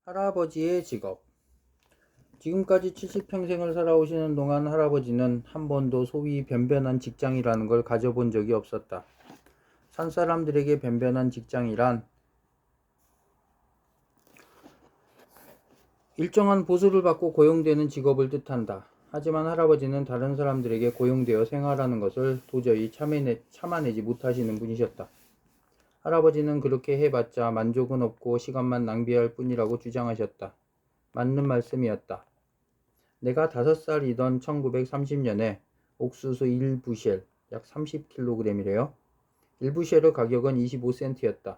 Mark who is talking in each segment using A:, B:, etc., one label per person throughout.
A: 할아버지의 직업. 지금까지 70평생을 살아오시는 동안 할아버지는 한 번도 소위 변변한 직장이라는 걸 가져본 적이 없었다. 산사람들에게 변변한 직장이란 일정한 보수를 받고 고용되는 직업을 뜻한다. 하지만 할아버지는 다른 사람들에게 고용되어 생활하는 것을 도저히 참아내지 못하시는 분이셨다. 할아버지는 그렇게 해봤자 만족은 없고 시간만 낭비할 뿐이라고 주장하셨다. 맞는 말씀이었다. 내가 5살이던 1930년에 옥수수 1부쉘, 약 30kg이래요. 1부쉘의 가격은 25센트였다.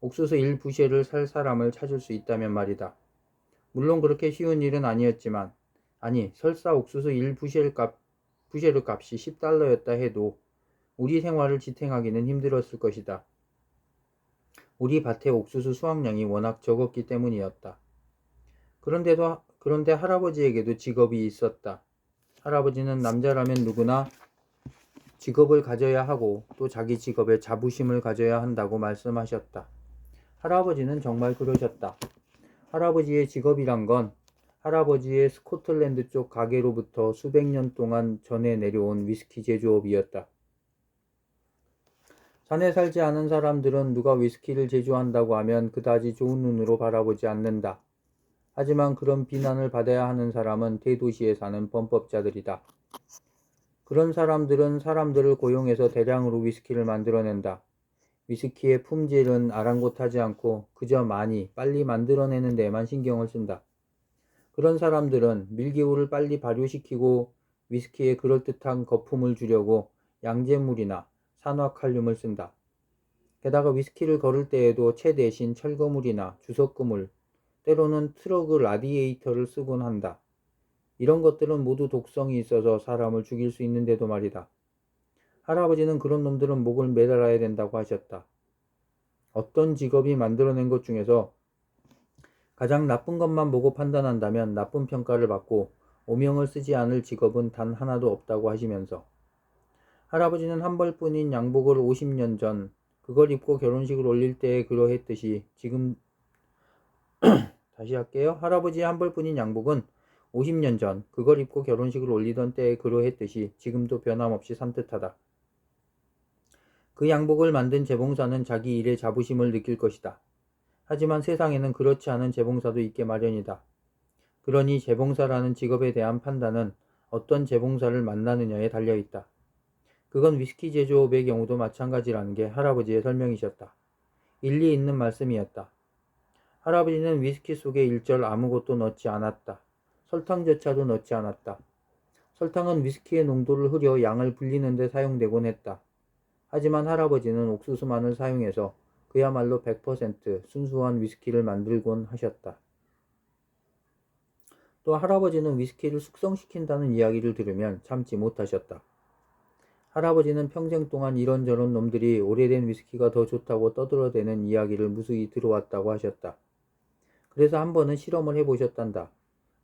A: 옥수수 1부쉘을 살 사람을 찾을 수 있다면 말이다. 물론 그렇게 쉬운 일은 아니었지만, 설사 옥수수 1부쉘 부쉘의 값이 10달러였다 해도 우리 생활을 지탱하기는 힘들었을 것이다. 우리 밭의 옥수수 수확량이 워낙 적었기 때문이었다. 그런데 할아버지에게도 직업이 있었다. 할아버지는 남자라면 누구나 직업을 가져야 하고 또 자기 직업에 자부심을 가져야 한다고 말씀하셨다. 할아버지는 정말 그러셨다. 할아버지의 직업이란 건 할아버지의 스코틀랜드 쪽 가게로부터 수백 년 동안 전해 내려온 위스키 제조업이었다. 산에 살지 않은 사람들은 누가 위스키를 제조한다고 하면 그다지 좋은 눈으로 바라보지 않는다. 하지만 그런 비난을 받아야 하는 사람은 대도시에 사는 범법자들이다. 그런 사람들은 사람들을 고용해서 대량으로 위스키를 만들어낸다. 위스키의 품질은 아랑곳하지 않고 그저 많이, 빨리 만들어내는 데에만 신경을 쓴다. 그런 사람들은 밀기구를 빨리 발효시키고 위스키에 그럴듯한 거품을 주려고 양잿물이나 산화칼륨을 쓴다. 게다가 위스키를 거를 때에도 채 대신 철거물이나 주석구물, 때로는 트러그 라디에이터를 쓰곤 한다. 이런 것들은 모두 독성이 있어서 사람을 죽일 수 있는데도 말이다. 할아버지는 그런 놈들은 목을 매달아야 된다고 하셨다. 어떤 직업이 만들어낸 것 중에서 가장 나쁜 것만 보고 판단한다면 나쁜 평가를 받고 오명을 쓰지 않을 직업은 단 하나도 없다고 하시면서 할아버지는 한 벌뿐인 양복을 50년 전 그걸 입고 결혼식을 올릴 때에 그러했듯이 지금 다시 할게요. 할아버지의 한 벌뿐인 양복은 50년 전 그걸 입고 결혼식을 올리던 때에 그러했듯이 지금도 변함없이 산뜻하다. 그 양복을 만든 재봉사는 자기 일에 자부심을 느낄 것이다. 하지만 세상에는 그렇지 않은 재봉사도 있게 마련이다. 그러니 재봉사라는 직업에 대한 판단은 어떤 재봉사를 만나느냐에 달려있다. 그건 위스키 제조업의 경우도 마찬가지라는 게 할아버지의 설명이셨다. 일리 있는 말씀이었다. 할아버지는 위스키 속에 일절 아무것도 넣지 않았다. 설탕조차도 넣지 않았다. 설탕은 위스키의 농도를 흐려 양을 불리는 데 사용되곤 했다. 하지만 할아버지는 옥수수만을 사용해서 그야말로 100% 순수한 위스키를 만들곤 하셨다. 또 할아버지는 위스키를 숙성시킨다는 이야기를 들으면 참지 못하셨다. 할아버지는 평생 동안 이런저런 놈들이 오래된 위스키가 더 좋다고 떠들어대는 이야기를 무수히 들어왔다고 하셨다. 그래서 한 번은 실험을 해보셨단다.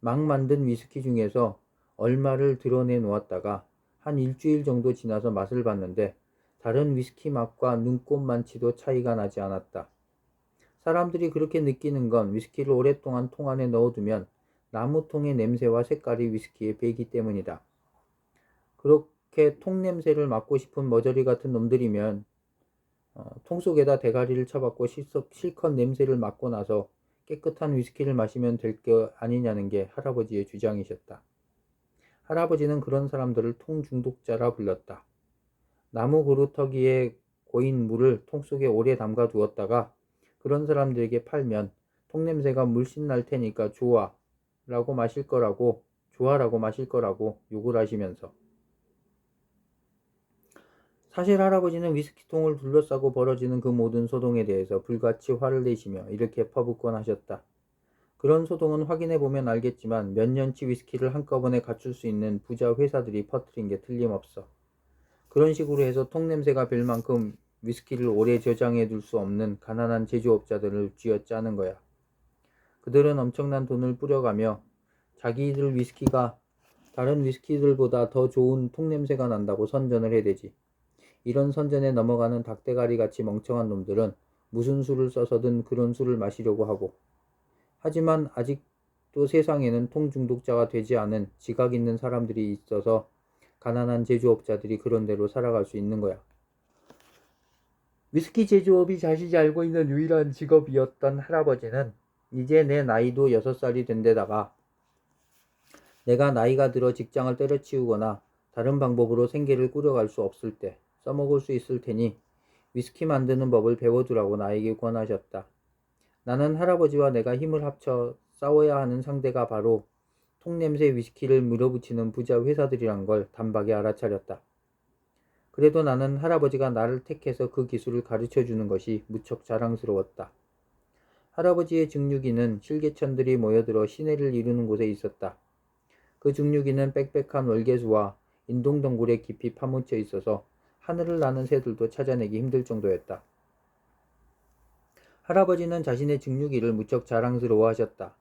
A: 막 만든 위스키 중에서 얼마를 드러내 놓았다가 한 일주일 정도 지나서 맛을 봤는데 다른 위스키 맛과 눈꼽만치도 차이가 나지 않았다. 사람들이 그렇게 느끼는 건 위스키를 오랫동안 통 안에 넣어두면 나무통의 냄새와 색깔이 위스키에 배기 때문이다. 그렇게 통 냄새를 맡고 싶은 머저리 같은 놈들이면 통 속에다 대가리를 쳐박고 실컷 냄새를 맡고 나서 깨끗한 위스키를 마시면 될 게 아니냐는 게 할아버지의 주장이셨다. 할아버지는 그런 사람들을 통중독자라 불렀다. 나무 그루터기에 고인 물을 통 속에 오래 담가 두었다가 그런 사람들에게 팔면 통냄새가 물씬 날 테니까 좋아라고 마실 거라고 욕을 하시면서 사실 할아버지는 위스키통을 둘러싸고 벌어지는 그 모든 소동에 대해서 불같이 화를 내시며 이렇게 퍼붓곤 하셨다. 그런 소동은 확인해보면 알겠지만 몇 년치 위스키를 한꺼번에 갖출 수 있는 부자 회사들이 퍼뜨린 게 틀림없어. 그런 식으로 해서 통냄새가 별 만큼 위스키를 오래 저장해 둘 수 없는 가난한 제조업자들을 쥐어짜는 거야. 그들은 엄청난 돈을 뿌려가며 자기들 위스키가 다른 위스키들보다 더 좋은 통냄새가 난다고 선전을 해대지. 이런 선전에 넘어가는 닭대가리 같이 멍청한 놈들은 무슨 수를 써서든 그런 술을 마시려고 하고 하지만 아직도 세상에는 통중독자가 되지 않은 지각 있는 사람들이 있어서 가난한 제조업자들이 그런 대로 살아갈 수 있는 거야. 위스키 제조업이 자신이 알고 있는 유일한 직업이었던 할아버지는 이제 내 나이도 6살이 된 데다가 내가 나이가 들어 직장을 때려치우거나 다른 방법으로 생계를 꾸려갈 수 없을 때 써먹을 수 있을 테니 위스키 만드는 법을 배워두라고 나에게 권하셨다. 나는 할아버지와 내가 힘을 합쳐 싸워야 하는 상대가 바로 통냄새 위스키를 물어붙이는 부자 회사들이란 걸 단박에 알아차렸다. 그래도 나는 할아버지가 나를 택해서 그 기술을 가르쳐주는 것이 무척 자랑스러웠다. 할아버지의 증류기는 실개천들이 모여들어 시내를 이루는 곳에 있었다. 그 증류기는 빽빽한 월계수와 인동덩굴에 깊이 파묻혀 있어서 하늘을 나는 새들도 찾아내기 힘들 정도였다. 할아버지는 자신의 증류기를 무척 자랑스러워하셨다.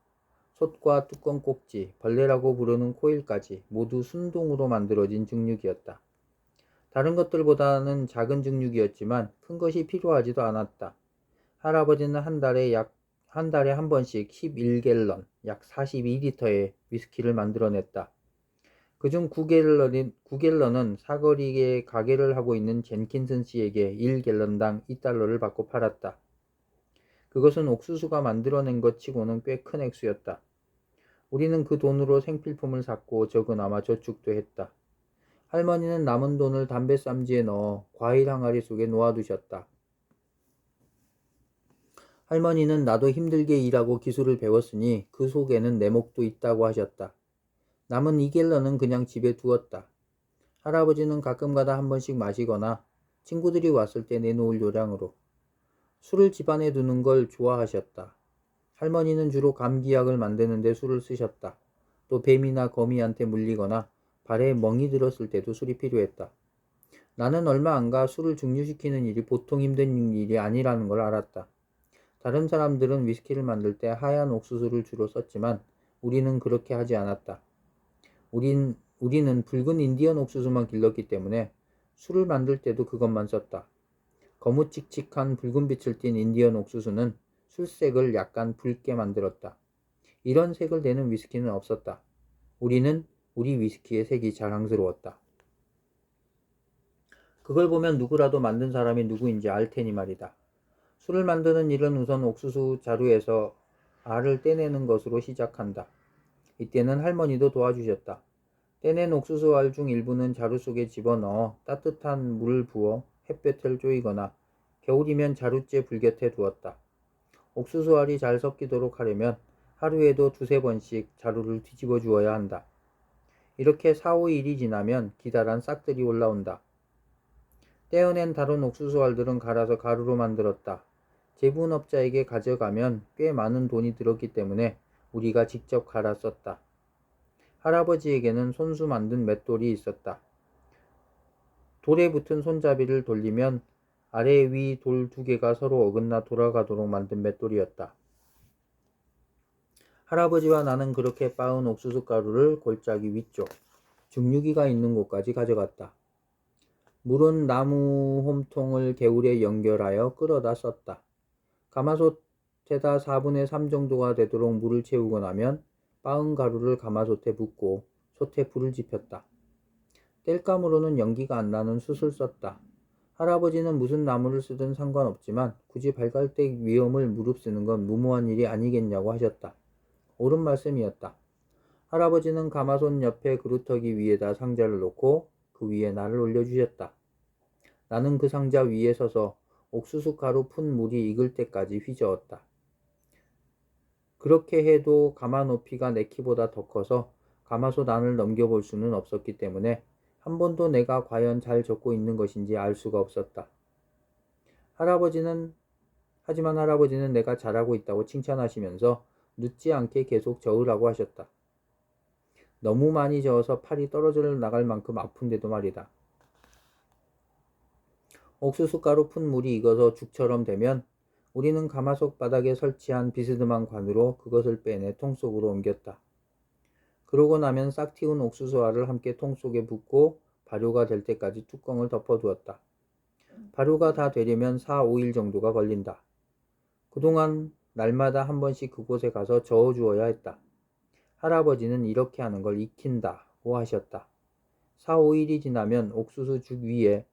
A: 솥과 뚜껑 꼭지, 벌레라고 부르는 코일까지 모두 순동으로 만들어진 증류기였다. 다른 것들보다는 작은 증류기였지만 큰 것이 필요하지도 않았다. 할아버지는 한 달에 한 번씩 11갤런, 약 42리터의 위스키를 만들어냈다. 그중 9갤런은 사거리에 가게를 하고 있는 젠킨슨 씨에게 1갤런당 2달러를 받고 팔았다. 그것은 옥수수가 만들어낸 것 치고는 꽤 큰 액수였다. 우리는 그 돈으로 생필품을 샀고 적으나마 저축도 했다. 할머니는 남은 돈을 담배쌈지에 넣어 과일 항아리 속에 놓아두셨다. 할머니는 나도 힘들게 일하고 기술을 배웠으니 그 속에는 내 목도 있다고 하셨다. 남은 2갤런은 그냥 집에 두었다. 할아버지는 가끔가다 한 번씩 마시거나 친구들이 왔을 때 내놓을 요량으로 술을 집안에 두는 걸 좋아하셨다. 할머니는 주로 감기약을 만드는 데 술을 쓰셨다. 또 뱀이나 거미한테 물리거나 발에 멍이 들었을 때도 술이 필요했다. 나는 얼마 안 가 술을 증류시키는 일이 보통 힘든 일이 아니라는 걸 알았다. 다른 사람들은 위스키를 만들 때 하얀 옥수수를 주로 썼지만 우리는 그렇게 하지 않았다. 우리는 붉은 인디언 옥수수만 길렀기 때문에 술을 만들 때도 그것만 썼다. 거무칙칙한 붉은 빛을 띤 인디언 옥수수는 술색을 약간 붉게 만들었다. 이런 색을 내는 위스키는 없었다. 우리는 우리 위스키의 색이 자랑스러웠다. 그걸 보면 누구라도 만든 사람이 누구인지 알 테니 말이다. 술을 만드는 일은 우선 옥수수 자루에서 알을 떼내는 것으로 시작한다. 이때는 할머니도 도와주셨다. 떼낸 옥수수 알 중 일부는 자루 속에 집어넣어 따뜻한 물을 부어 햇볕을 쬐이거나 겨울이면 자루째 불 곁에 두었다. 옥수수 알이 잘 섞이도록 하려면 하루에도 2~3번씩 자루를 뒤집어 주어야 한다. 이렇게 4~5일이 지나면 기다란 싹들이 올라온다. 떼어낸 다른 옥수수 알들은 갈아서 가루로 만들었다. 제분업자에게 가져가면 꽤 많은 돈이 들었기 때문에 우리가 직접 갈아 썼다. 할아버지에게는 손수 만든 맷돌이 있었다. 돌에 붙은 손잡이를 돌리면 아래 위 돌 2개가 서로 어긋나 돌아가도록 만든 맷돌이었다. 할아버지와 나는 그렇게 빻은 옥수수 가루를 골짜기 위쪽, 증류기가 있는 곳까지 가져갔다. 물은 나무 홈통을 개울에 연결하여 끌어다 썼다. 가마솥에다 3분의3 정도가 되도록 물을 채우고 나면 빻은 가루를 가마솥에 붓고 솥에 불을 지폈다. 땔감으로는 연기가 안 나는 숯을 썼다. 할아버지는 무슨 나무를 쓰든 상관없지만 굳이 발갈대 위험을 무릅쓰는 건 무모한 일이 아니겠냐고 하셨다. 옳은 말씀이었다. 할아버지는 가마솥 옆에 그루터기 위에다 상자를 놓고 그 위에 나를 올려주셨다. 나는 그 상자 위에 서서 옥수수 가루 푼 물이 익을 때까지 휘저었다. 그렇게 해도 가마 높이가 내 키보다 더 커서 가마솥 안을 넘겨볼 수는 없었기 때문에 한 번도 내가 과연 잘 젓고 있는 것인지 알 수가 없었다. 하지만 할아버지는 내가 잘하고 있다고 칭찬하시면서 늦지 않게 계속 저으라고 하셨다. 너무 많이 저어서 팔이 떨어져 나갈 만큼 아픈데도 말이다. 옥수수가루 푼 물이 익어서 죽처럼 되면 우리는 가마솥 바닥에 설치한 비스듬한 관으로 그것을 빼내 통 속으로 옮겼다. 그러고 나면 싹 틔운 옥수수알을 함께 통 속에 붓고 발효가 될 때까지 뚜껑을 덮어두었다. 발효가 다 되려면 4~5일 정도가 걸린다. 그동안 날마다 한 번씩 그곳에 가서 저어주어야 했다. 할아버지는 이렇게 하는 걸 익힌다고 하셨다. 4, 5일이 지나면 옥수수 죽 위에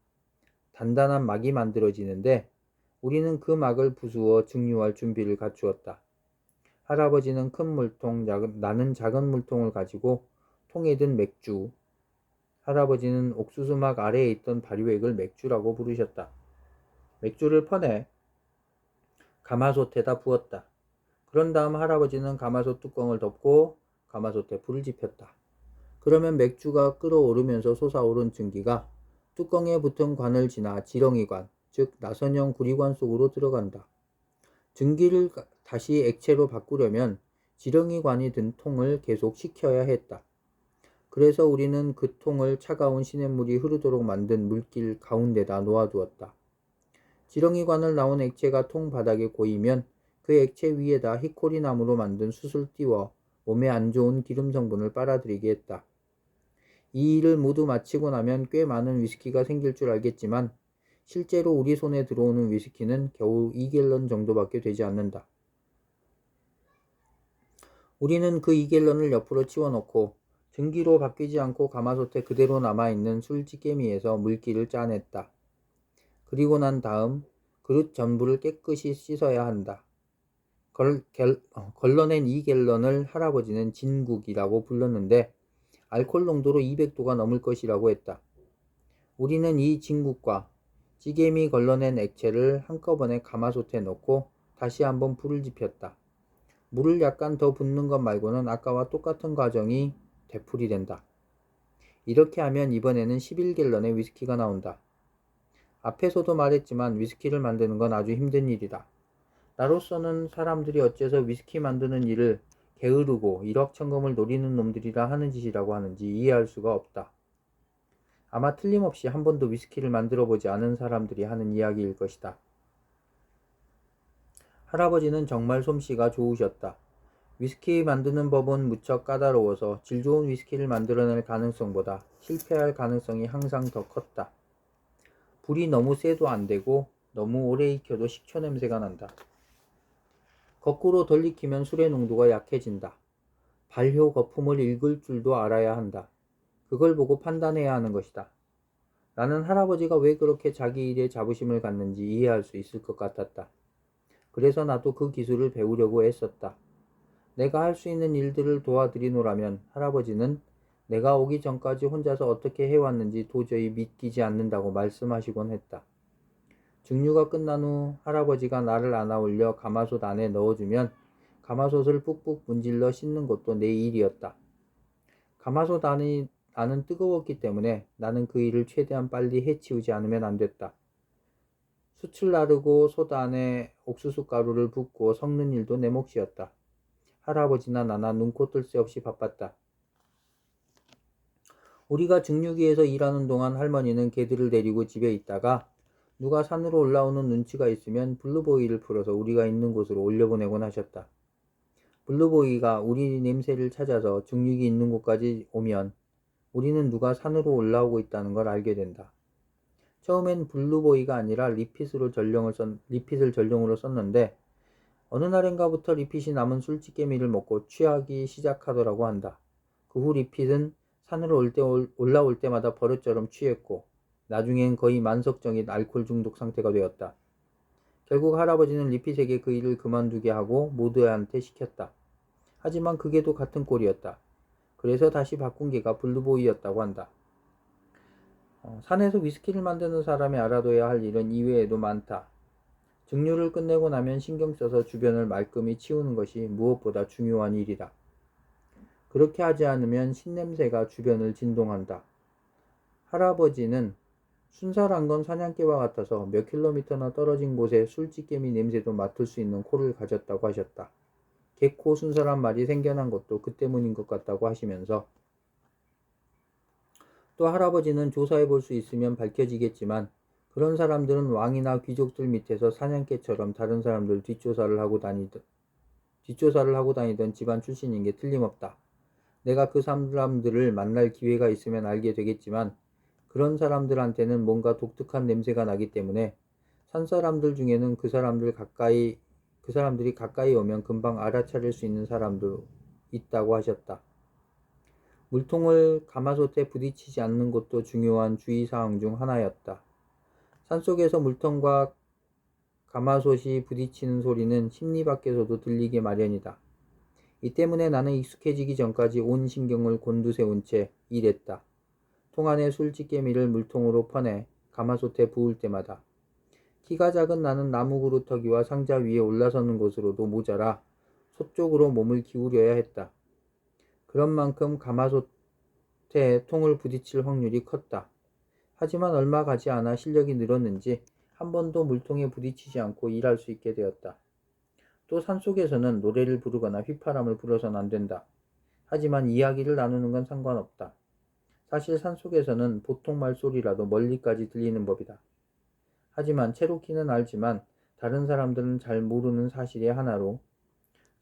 A: 단단한 막이 만들어지는데 우리는 그 막을 부수어 증류할 준비를 갖추었다. 할아버지는 큰 물통, 나는 작은 물통을 가지고 통에 든 맥주. 할아버지는 옥수수 막 아래에 있던 발효액을 맥주라고 부르셨다. 맥주를 퍼내 가마솥에다 부었다. 그런 다음 할아버지는 가마솥 뚜껑을 덮고 가마솥에 불을 지폈다. 그러면 맥주가 끓어오르면서 솟아오른 증기가 뚜껑에 붙은 관을 지나 지렁이관, 즉 나선형 구리관 속으로 들어간다. 증기를 다시 액체로 바꾸려면 지렁이관이 든 통을 계속 식혀야 했다. 그래서 우리는 그 통을 차가운 시냇물이 흐르도록 만든 물길 가운데다 놓아두었다. 지렁이관을 나온 액체가 통 바닥에 고이면 그 액체 위에다 히코리나무로 만든 숯을 띄워 몸에 안 좋은 기름 성분을 빨아들이게 했다. 이 일을 모두 마치고 나면 꽤 많은 위스키가 생길 줄 알겠지만 실제로 우리 손에 들어오는 위스키는 겨우 2갤런 정도밖에 되지 않는다. 우리는 그 2갤런을 옆으로 치워놓고 증기로 바뀌지 않고 가마솥에 그대로 남아있는 술찌개미에서 물기를 짜냈다. 그리고 난 다음 그릇 전부를 깨끗이 씻어야 한다. 걸러낸 2갤런을 할아버지는 진국이라고 불렀는데 알코올 농도로 200도가 넘을 것이라고 했다. 우리는 이 진국과 찌개미 걸러낸 액체를 한꺼번에 가마솥에 넣고 다시 한번 불을 지폈다. 물을 약간 더 붓는 것 말고는 아까와 똑같은 과정이 되풀이된다. 이렇게 하면 이번에는 11갤런의 위스키가 나온다. 앞에서도 말했지만 위스키를 만드는 건 아주 힘든 일이다. 나로서는 사람들이 어째서 위스키 만드는 일을 게으르고 일확천금을 노리는 놈들이라 하는 짓이라고 하는지 이해할 수가 없다. 아마 틀림없이 한 번도 위스키를 만들어 보지 않은 사람들이 하는 이야기일 것이다. 할아버지는 정말 솜씨가 좋으셨다. 위스키 만드는 법은 무척 까다로워서 질 좋은 위스키를 만들어낼 가능성보다 실패할 가능성이 항상 더 컸다. 불이 너무 세도 안 되고 너무 오래 익혀도 식초 냄새가 난다. 거꾸로 덜 익히면 술의 농도가 약해진다. 발효 거품을 읽을 줄도 알아야 한다. 그걸 보고 판단해야 하는 것이다. 나는 할아버지가 왜 그렇게 자기 일에 자부심을 갖는지 이해할 수 있을 것 같았다. 그래서 나도 그 기술을 배우려고 애썼다. 내가 할 수 있는 일들을 도와드리노라면 할아버지는 내가 오기 전까지 혼자서 어떻게 해왔는지 도저히 믿기지 않는다고 말씀하시곤 했다. 증류가 끝난 후 할아버지가 나를 안아올려 가마솥 안에 넣어주면 가마솥을 푹푹 문질러 씻는 것도 내 일이었다. 가마솥 안은 뜨거웠기 때문에 나는 그 일을 최대한 빨리 해치우지 않으면 안 됐다. 숯을 나르고 솥 안에 옥수수 가루를 붓고 섞는 일도 내 몫이었다. 할아버지나 나나 눈코 뜰 새 없이 바빴다. 우리가 증류기에서 일하는 동안 할머니는 개들을 데리고 집에 있다가 누가 산으로 올라오는 눈치가 있으면 블루보이를 풀어서 우리가 있는 곳으로 올려보내곤 하셨다. 블루보이가 우리 냄새를 찾아서 증류기 있는 곳까지 오면 우리는 누가 산으로 올라오고 있다는 걸 알게 된다. 처음엔 블루보이가 아니라 리핏을 전용으로 썼는데 어느 날인가부터 리핏이 남은 술찌개미를 먹고 취하기 시작하더라고 한다. 그 후 리핏은 산으로 올라올 때마다 버릇처럼 취했고 나중엔 거의 만석적인 알코올 중독 상태가 되었다. 결국 할아버지는 리핏에게 그 일을 그만두게 하고 모두한테 시켰다. 하지만 그게도 같은 꼴이었다. 그래서 다시 바꾼 개가 블루보이였다고 한다. 산에서 위스키를 만드는 사람이 알아둬야 할 일은 이외에도 많다. 증류를 끝내고 나면 신경 써서 주변을 말끔히 치우는 것이 무엇보다 중요한 일이다. 그렇게 하지 않으면 신냄새가 주변을 진동한다. 할아버지는 순살한 건 사냥개와 같아서 몇 킬로미터나 떨어진 곳에 술찌개미 냄새도 맡을 수 있는 코를 가졌다고 하셨다. 개코 순살한 말이 생겨난 것도 그 때문인 것 같다고 하시면서 또 할아버지는 조사해 볼 수 있으면 밝혀지겠지만 그런 사람들은 왕이나 귀족들 밑에서 사냥개처럼 다른 사람들 뒷조사를 하고 다니던 집안 출신인 게 틀림없다. 내가 그 사람들을 만날 기회가 있으면 알게 되겠지만 그런 사람들한테는 뭔가 독특한 냄새가 나기 때문에 산 사람들 중에는 그 사람들 그 사람들이 가까이 오면 금방 알아차릴 수 있는 사람도 있다고 하셨다. 물통을 가마솥에 부딪히지 않는 것도 중요한 주의사항 중 하나였다. 산속에서 물통과 가마솥이 부딪히는 소리는 심리 밖에서도 들리게 마련이다. 이 때문에 나는 익숙해지기 전까지 온 신경을 곤두세운 채 일했다. 통 안에 술집게미를 물통으로 퍼내 가마솥에 부을 때마다 키가 작은 나는 나무 그루터기와 상자 위에 올라서는 것으로도 모자라 솥 쪽으로 몸을 기울여야 했다. 그런 만큼 가마솥에 통을 부딪힐 확률이 컸다. 하지만 얼마 가지 않아 실력이 늘었는지 한 번도 물통에 부딪히지 않고 일할 수 있게 되었다. 또 산속에서는 노래를 부르거나 휘파람을 불어서는 안 된다. 하지만 이야기를 나누는 건 상관없다. 사실 산속에서는 보통 말소리라도 멀리까지 들리는 법이다. 하지만 체로키는 알지만 다른 사람들은 잘 모르는 사실의 하나로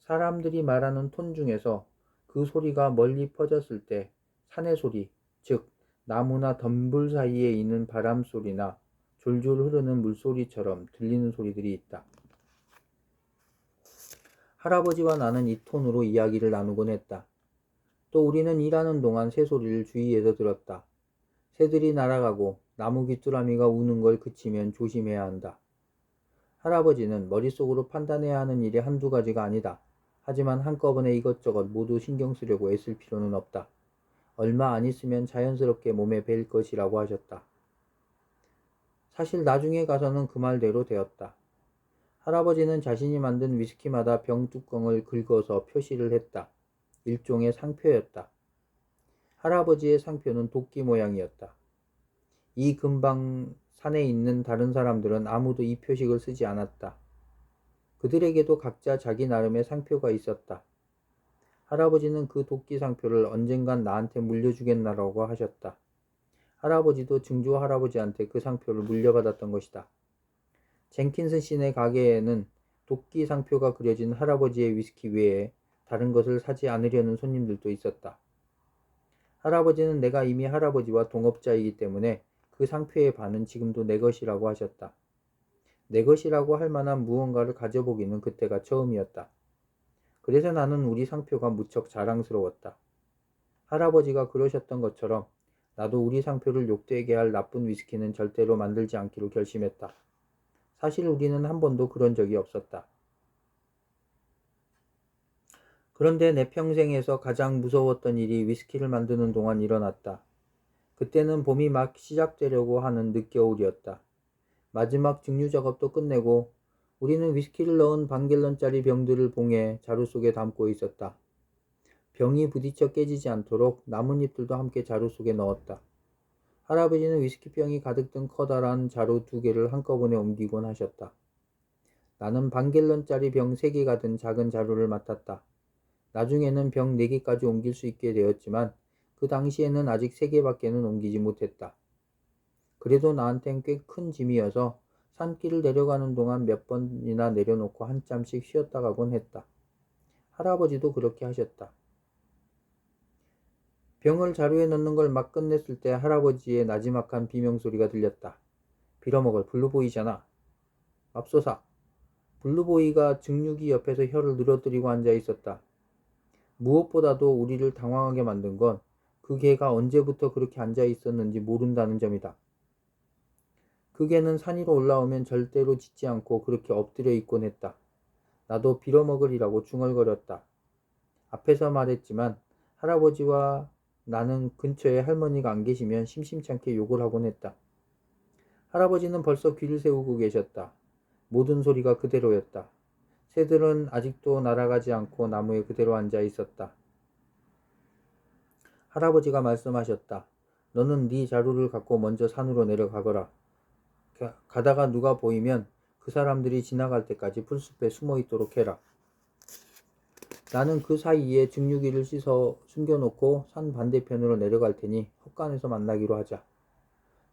A: 사람들이 말하는 톤 중에서 그 소리가 멀리 퍼졌을 때 산의 소리, 즉 나무나 덤불 사이에 있는 바람 소리나 졸졸 흐르는 물소리처럼 들리는 소리들이 있다. 할아버지와 나는 이 톤으로 이야기를 나누곤 했다. 또 우리는 일하는 동안 새소리를 주위에서 들었다. 새들이 날아가고 나무 귀뚜라미가 우는 걸 그치면 조심해야 한다. 할아버지는 머릿속으로 판단해야 하는 일이 한두 가지가 아니다. 하지만 한꺼번에 이것저것 모두 신경 쓰려고 애쓸 필요는 없다. 얼마 안 있으면 자연스럽게 몸에 뵐 것이라고 하셨다. 사실 나중에 가서는 그 말대로 되었다. 할아버지는 자신이 만든 위스키마다 병 뚜껑을 긁어서 표시를 했다. 일종의 상표였다. 할아버지의 상표는 도끼 모양이었다. 이 근방 산에 있는 다른 사람들은 아무도 이 표식을 쓰지 않았다. 그들에게도 각자 자기 나름의 상표가 있었다. 할아버지는 그 도끼 상표를 언젠간 나한테 물려주겠나라고 하셨다. 할아버지도 증조 할아버지한테 그 상표를 물려받았던 것이다. 젠킨슨 씨네 가게에는 도끼 상표가 그려진 할아버지의 위스키 외에 다른 것을 사지 않으려는 손님들도 있었다. 할아버지는 내가 이미 할아버지와 동업자이기 때문에 그 상표의 반은 지금도 내 것이라고 하셨다. 내 것이라고 할 만한 무언가를 가져보기는 그때가 처음이었다. 그래서 나는 우리 상표가 무척 자랑스러웠다. 할아버지가 그러셨던 것처럼 나도 우리 상표를 욕되게 할 나쁜 위스키는 절대로 만들지 않기로 결심했다. 사실 우리는 한 번도 그런 적이 없었다. 그런데 내 평생에서 가장 무서웠던 일이 위스키를 만드는 동안 일어났다. 그때는 봄이 막 시작되려고 하는 늦겨울이었다. 마지막 증류 작업도 끝내고 우리는 위스키를 넣은 반갤런짜리 병들을 봉해 자루 속에 담고 있었다. 병이 부딪혀 깨지지 않도록 나뭇잎들도 함께 자루 속에 넣었다. 할아버지는 위스키병이 가득 든 커다란 자루 2개를 한꺼번에 옮기곤 하셨다. 나는 반갤런짜리 병 3개가 든 작은 자루를 맡았다. 나중에는 병 4개까지 옮길 수 있게 되었지만 그 당시에는 아직 3개밖에는 옮기지 못했다. 그래도 나한텐 꽤 큰 짐이어서 산길을 내려가는 동안 몇 번이나 내려놓고 한참씩 쉬었다 가곤 했다. 할아버지도 그렇게 하셨다. 병을 자루에 넣는 걸 막 끝냈을 때 할아버지의 나지막한 비명소리가 들렸다. 빌어먹을 블루보이잖아. 맙소사. 블루보이가 증류기 옆에서 혀를 늘어뜨리고 앉아 있었다. 무엇보다도 우리를 당황하게 만든 건 그 개가 언제부터 그렇게 앉아 있었는지 모른다는 점이다. 그 개는 산 위로 올라오면 절대로 짖지 않고 그렇게 엎드려 있곤 했다. 나도 빌어먹으리라고 중얼거렸다. 앞에서 말했지만 할아버지와 나는 근처에 할머니가 안 계시면 심심찮게 욕을 하곤 했다. 할아버지는 벌써 귀를 세우고 계셨다. 모든 소리가 그대로였다. 새들은 아직도 날아가지 않고 나무에 그대로 앉아 있었다. 할아버지가 말씀하셨다. 너는 네 자루를 갖고 먼저 산으로 내려가거라. 가다가 누가 보이면 그 사람들이 지나갈 때까지 풀숲에 숨어 있도록 해라. 나는 그 사이에 증류기를 씻어 숨겨놓고 산 반대편으로 내려갈 테니 헛간에서 만나기로 하자.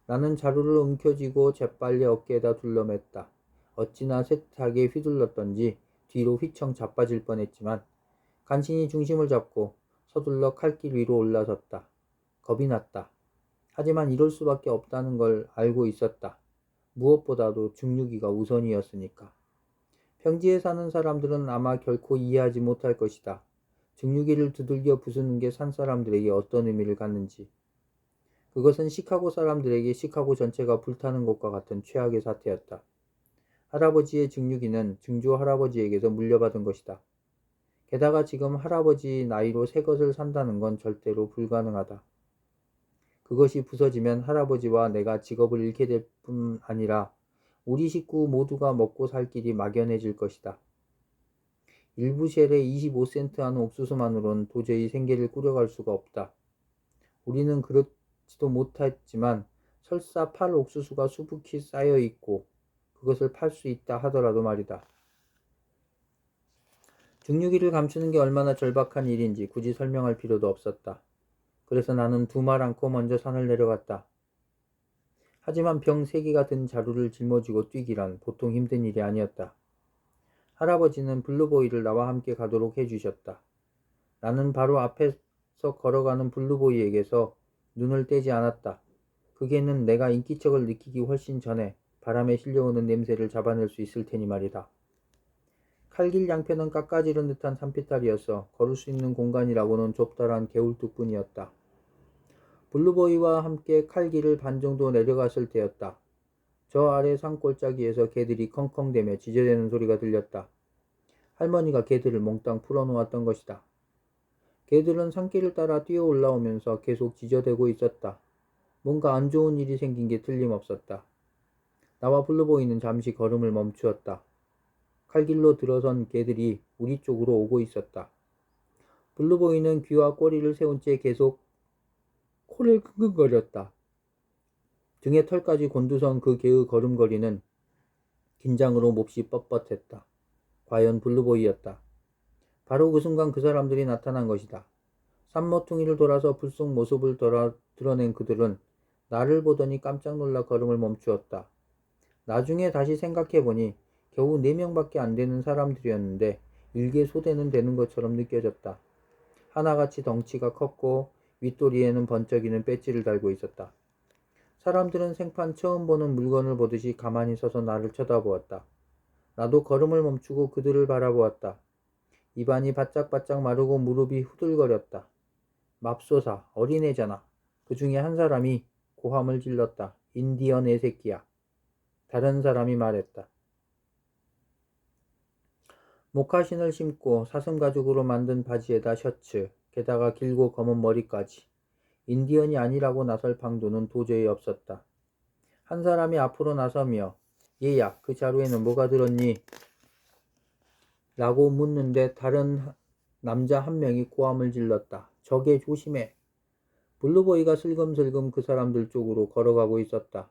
A: 나는 자루를 움켜쥐고 재빨리 어깨에다 둘러맸다. 어찌나 셋하게 휘둘렀던지 뒤로 휘청 자빠질 뻔했지만 간신히 중심을 잡고 서둘러 칼길 위로 올라섰다. 겁이 났다. 하지만 이럴 수밖에 없다는 걸 알고 있었다. 무엇보다도 증류기가 우선이었으니까. 평지에 사는 사람들은 아마 결코 이해하지 못할 것이다. 증류기를 두들겨 부수는 게 산 사람들에게 어떤 의미를 갖는지. 그것은 시카고 사람들에게 시카고 전체가 불타는 것과 같은 최악의 사태였다. 할아버지의 증류기는 증조 할아버지에게서 물려받은 것이다. 게다가 지금 할아버지 나이로 새 것을 산다는 건 절대로 불가능하다. 그것이 부서지면 할아버지와 내가 직업을 잃게 될 뿐 아니라 우리 식구 모두가 먹고 살 길이 막연해질 것이다. 일부 쉘에 25센트 하는 옥수수만으로는 도저히 생계를 꾸려갈 수가 없다. 우리는 그렇지도 못했지만 설사 팔 옥수수가 수북히 쌓여 있고 그것을 팔 수 있다 하더라도 말이다. 증류기를 감추는 게 얼마나 절박한 일인지 굳이 설명할 필요도 없었다. 그래서 나는 두 말 않고 먼저 산을 내려갔다. 하지만 병 3개가 든 자루를 짊어지고 뛰기란 보통 힘든 일이 아니었다. 할아버지는 블루보이를 나와 함께 가도록 해주셨다. 나는 바로 앞에서 걸어가는 블루보이에게서 눈을 떼지 않았다. 그 개는 내가 인기척을 느끼기 훨씬 전에 바람에 실려오는 냄새를 잡아낼 수 있을 테니 말이다. 칼길 양편은 깎아지른 듯한 산비탈이어서 걸을 수 있는 공간이라고는 좁다란 개울뚝뿐이었다. 블루보이와 함께 칼길을 반 정도 내려갔을 때였다. 저 아래 산골짜기에서 개들이 컹컹대며 지저대는 소리가 들렸다. 할머니가 개들을 몽땅 풀어놓았던 것이다. 개들은 산길을 따라 뛰어 올라오면서 계속 지저대고 있었다. 뭔가 안 좋은 일이 생긴 게 틀림없었다. 나와 블루보이는 잠시 걸음을 멈추었다. 칼길로 들어선 개들이 우리 쪽으로 오고 있었다. 블루보이는 귀와 꼬리를 세운 채 계속 코를 킁킁거렸다. 등에 털까지 곤두선 그 개의 걸음걸이는 긴장으로 몹시 뻣뻣했다. 과연 블루보이였다. 바로 그 순간 그 사람들이 나타난 것이다. 산모퉁이를 돌아서 불쑥 모습을 드러낸 그들은 나를 보더니 깜짝 놀라 걸음을 멈추었다. 나중에 다시 생각해보니 겨우 4명밖에 안 되는 사람들이었는데 일개 소대는 되는 것처럼 느껴졌다. 하나같이 덩치가 컸고 윗도리에는 번쩍이는 배지를 달고 있었다. 사람들은 생판 처음 보는 물건을 보듯이 가만히 서서 나를 쳐다보았다. 나도 걸음을 멈추고 그들을 바라보았다. 입안이 바짝바짝 마르고 무릎이 후들거렸다. 맙소사, 어린애잖아. 그 중에 한 사람이 고함을 질렀다. 인디언 애새끼야. 다른 사람이 말했다. 모카신을 신고 사슴가죽으로 만든 바지에다 셔츠, 게다가 길고 검은 머리까지. 인디언이 아니라고 나설 방도는 도저히 없었다. 한 사람이 앞으로 나서며 얘야, 그 자루에는 뭐가 들었니? 라고 묻는데 다른 남자 한 명이 고함을 질렀다. 저게 조심해. 블루보이가 슬금슬금 그 사람들 쪽으로 걸어가고 있었다.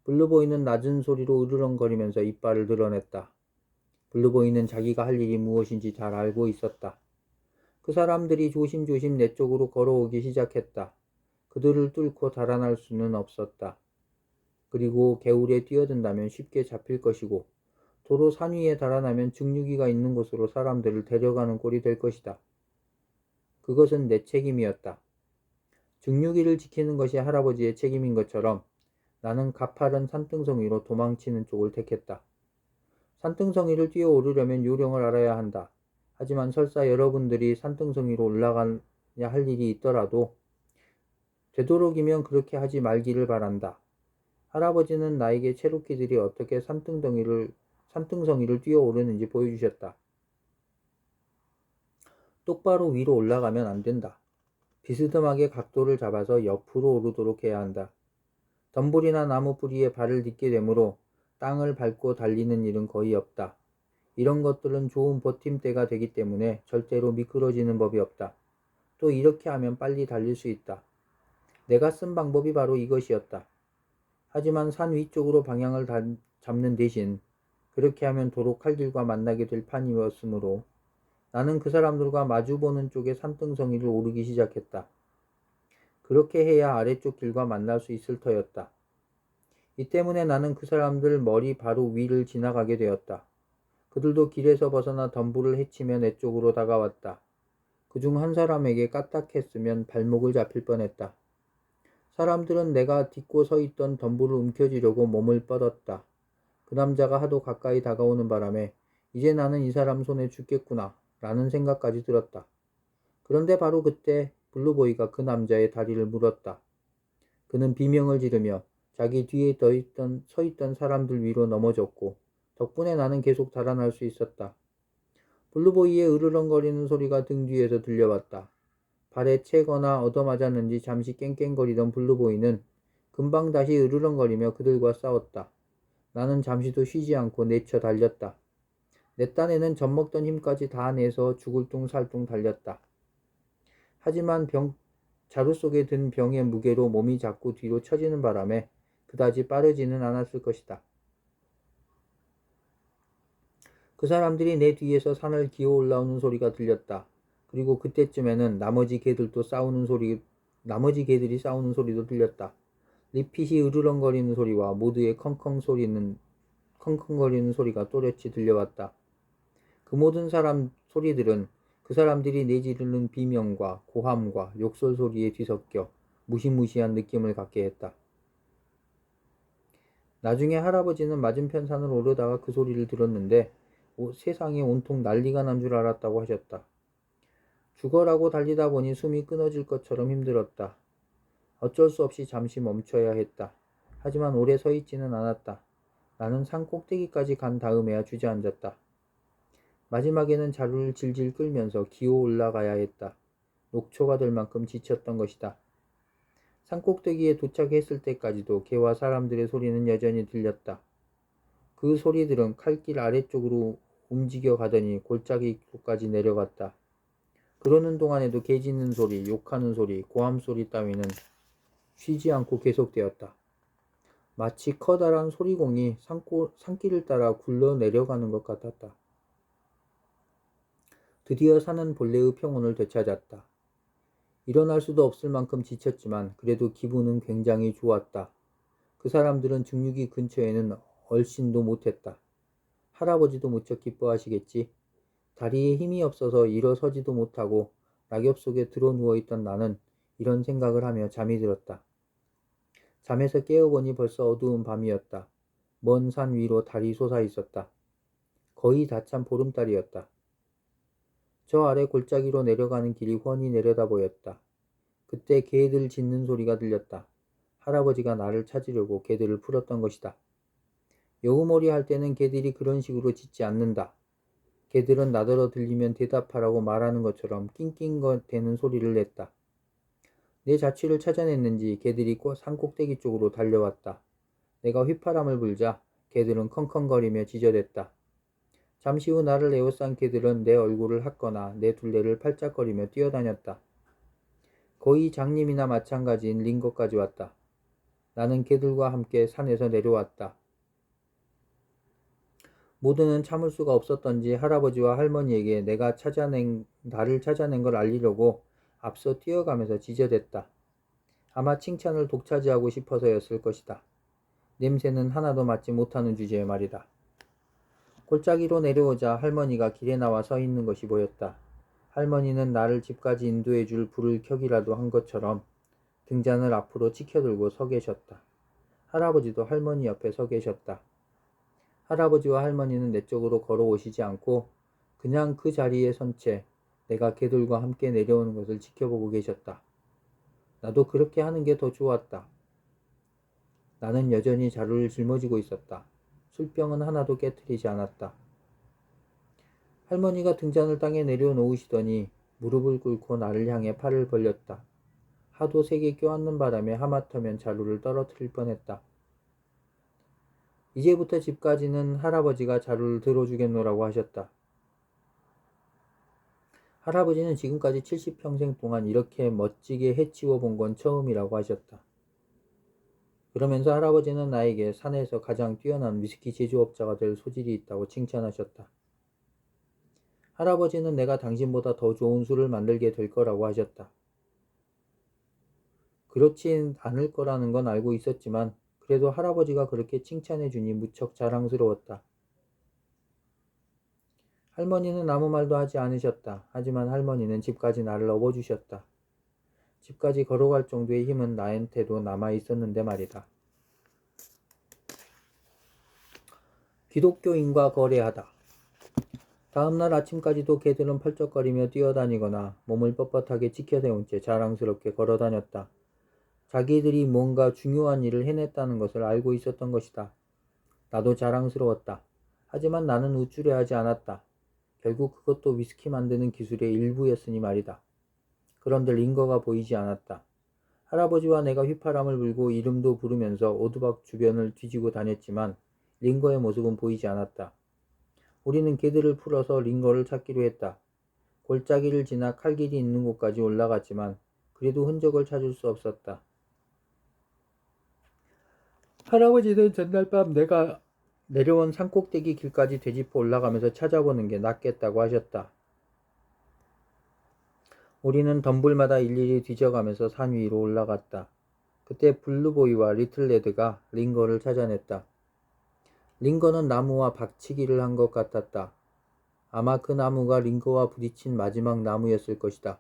A: 블루보이는 낮은 소리로 으르렁거리면서 이빨을 드러냈다. 블루보이는 자기가 할 일이 무엇인지 잘 알고 있었다. 그 사람들이 조심조심 내 쪽으로 걸어오기 시작했다. 그들을 뚫고 달아날 수는 없었다. 그리고 개울에 뛰어든다면 쉽게 잡힐 것이고 도로 산 위에 달아나면 증류기가 있는 곳으로 사람들을 데려가는 꼴이 될 것이다. 그것은 내 책임이었다. 증류기를 지키는 것이 할아버지의 책임인 것처럼 나는 가파른 산등성 위로 도망치는 쪽을 택했다. 산등성 위를 뛰어오르려면 요령을 알아야 한다. 하지만 설사 여러분들이 산등성 위로 올라가야 할 일이 있더라도 되도록이면 그렇게 하지 말기를 바란다. 할아버지는 나에게 체로키들이 어떻게 산등성 위를 뛰어오르는지 보여주셨다. 똑바로 위로 올라가면 안 된다. 비스듬하게 각도를 잡아서 옆으로 오르도록 해야 한다. 덤불이나 나무 뿌리에 발을 딛게 되므로 땅을 밟고 달리는 일은 거의 없다. 이런 것들은 좋은 버팀대가 되기 때문에 절대로 미끄러지는 법이 없다. 또 이렇게 하면 빨리 달릴 수 있다. 내가 쓴 방법이 바로 이것이었다. 하지만 산 위쪽으로 방향을 잡는 대신 그렇게 하면 도로 칼길과 만나게 될 판이었으므로 나는 그 사람들과 마주보는 쪽의 산등성이를 오르기 시작했다. 그렇게 해야 아래쪽 길과 만날 수 있을 터였다. 이 때문에 나는 그 사람들 머리 바로 위를 지나가게 되었다. 그들도 길에서 벗어나 덤불을 헤치며 내 쪽으로 다가왔다. 그중 한 사람에게 까딱했으면 발목을 잡힐 뻔했다. 사람들은 내가 딛고 서 있던 덤불을 움켜쥐려고 몸을 뻗었다. 그 남자가 하도 가까이 다가오는 바람에 이제 나는 이 사람 손에 죽겠구나 라는 생각까지 들었다. 그런데 바로 그때 블루보이가 그 남자의 다리를 물었다. 그는 비명을 지르며 자기 뒤에 서 있던 사람들 위로 넘어졌고 덕분에 나는 계속 달아날 수 있었다. 블루보이의 으르렁거리는 소리가 등 뒤에서 들려왔다. 발에 채거나 얻어맞았는지 잠시 깽깽거리던 블루보이는 금방 다시 으르렁거리며 그들과 싸웠다. 나는 잠시도 쉬지 않고 내쳐 달렸다. 내 딴에는 젖먹던 힘까지 다 내서 죽을 둥 살 둥 달렸다. 하지만 자루 속에 든 병의 무게로 몸이 자꾸 뒤로 처지는 바람에 그다지 빠르지는 않았을 것이다. 그 사람들이 내 뒤에서 산을 기어 올라오는 소리가 들렸다. 그리고 그때쯤에는 나머지 개들이 싸우는 소리도 들렸다. 리핏이 으르렁거리는 소리와 모두의 컹컹거리는 소리가 또렷이 들려왔다. 그 모든 소리들은 그 사람들이 내지르는 비명과 고함과 욕설 소리에 뒤섞여 무시무시한 느낌을 갖게 했다. 나중에 할아버지는 맞은편 산을 오르다가 그 소리를 들었는데 세상에 온통 난리가 난 줄 알았다고 하셨다. 죽어라고 달리다 보니 숨이 끊어질 것처럼 힘들었다. 어쩔 수 없이 잠시 멈춰야 했다. 하지만 오래 서 있지는 않았다. 나는 산 꼭대기까지 간 다음에야 주저앉았다. 마지막에는 자루를 질질 끌면서 기어 올라가야 했다. 녹초가 될 만큼 지쳤던 것이다. 산 꼭대기에 도착했을 때까지도 개와 사람들의 소리는 여전히 들렸다. 그 소리들은 칼길 아래쪽으로 움직여 가더니 골짜기 입구까지 내려갔다. 그러는 동안에도 개 짖는 소리, 욕하는 소리, 고함 소리 따위는 쉬지 않고 계속되었다. 마치 커다란 소리공이 산길을 따라 굴러 내려가는 것 같았다. 드디어 산은 본래의 평온을 되찾았다. 일어날 수도 없을 만큼 지쳤지만 그래도 기분은 굉장히 좋았다. 그 사람들은 증류기 근처에는 얼씬도 못했다. 할아버지도 무척 기뻐하시겠지. 다리에 힘이 없어서 일어서지도 못하고 낙엽 속에 들어 누워있던 나는 이런 생각을 하며 잠이 들었다. 잠에서 깨어보니 벌써 어두운 밤이었다. 먼 산 위로 달이 솟아 있었다. 거의 다 찬 보름달이었다. 저 아래 골짜기로 내려가는 길이 훤히 내려다 보였다. 그때 개들 짖는 소리가 들렸다. 할아버지가 나를 찾으려고 개들을 풀었던 것이다. 여우머리 할 때는 개들이 그런 식으로 짖지 않는다. 개들은 나더러 들리면 대답하라고 말하는 것처럼 낑낑거대는 소리를 냈다. 내 자취를 찾아냈는지 개들이 산 꼭대기 쪽으로 달려왔다. 내가 휘파람을 불자 개들은 컹컹거리며 짖어댔다. 잠시 후 나를 에워싼 개들은 내 얼굴을 핥거나 내 둘레를 팔짝거리며 뛰어다녔다. 거의 장님이나 마찬가지인 링거까지 왔다. 나는 개들과 함께 산에서 내려왔다. 모두는 참을 수가 없었던지 할아버지와 할머니에게 나를 찾아낸 걸 알리려고 앞서 뛰어가면서 짖어댔다. 아마 칭찬을 독차지하고 싶어서였을 것이다. 냄새는 하나도 맡지 못하는 주제에 말이다. 골짜기로 내려오자 할머니가 길에 나와 서 있는 것이 보였다. 할머니는 나를 집까지 인도해 줄 불을 켜기라도 한 것처럼 등잔을 앞으로 치켜들고 서 계셨다. 할아버지도 할머니 옆에 서 계셨다. 할아버지와 할머니는 내 쪽으로 걸어오시지 않고 그냥 그 자리에 선 채 내가 개들과 함께 내려오는 것을 지켜보고 계셨다. 나도 그렇게 하는 게 더 좋았다. 나는 여전히 자루를 짊어지고 있었다. 술병은 하나도 깨트리지 않았다. 할머니가 등잔을 땅에 내려놓으시더니 무릎을 꿇고 나를 향해 팔을 벌렸다. 하도 세게 껴안는 바람에 하마터면 자루를 떨어뜨릴 뻔했다. 이제부터 집까지는 할아버지가 자루를 들어주겠노라고 하셨다. 할아버지는 지금까지 70평생 동안 이렇게 멋지게 해치워 본 건 처음이라고 하셨다. 그러면서 할아버지는 나에게 산에서 가장 뛰어난 위스키 제조업자가 될 소질이 있다고 칭찬하셨다. 할아버지는 내가 당신보다 더 좋은 술을 만들게 될 거라고 하셨다. 그렇진 않을 거라는 건 알고 있었지만 그래도 할아버지가 그렇게 칭찬해 주니 무척 자랑스러웠다. 할머니는 아무 말도 하지 않으셨다. 하지만 할머니는 집까지 나를 업어주셨다. 집까지 걸어갈 정도의 힘은 나한테도 남아 있었는데 말이다. 기독교인과 거래하다. 다음날 아침까지도 개들은 펄쩍거리며 뛰어다니거나 몸을 뻣뻣하게 치켜세운 채 자랑스럽게 걸어다녔다. 자기들이 뭔가 중요한 일을 해냈다는 것을 알고 있었던 것이다. 나도 자랑스러웠다. 하지만 나는 우쭐해하지 않았다. 결국 그것도 위스키 만드는 기술의 일부였으니 말이다. 그런데 링거가 보이지 않았다. 할아버지와 내가 휘파람을 불고 이름도 부르면서 오두막 주변을 뒤지고 다녔지만 링거의 모습은 보이지 않았다. 우리는 개들을 풀어서 링거를 찾기로 했다. 골짜기를 지나 칼길이 있는 곳까지 올라갔지만 그래도 흔적을 찾을 수 없었다. 할아버지는 전날 밤 내가 내려온 산꼭대기 길까지 되짚어 올라가면서 찾아보는 게 낫겠다고 하셨다. 우리는 덤불마다 일일이 뒤져가면서 산 위로 올라갔다. 그때 블루보이와 리틀레드가 링거를 찾아냈다. 링거는 나무와 박치기를 한 것 같았다. 아마 그 나무가 링거와 부딪힌 마지막 나무였을 것이다.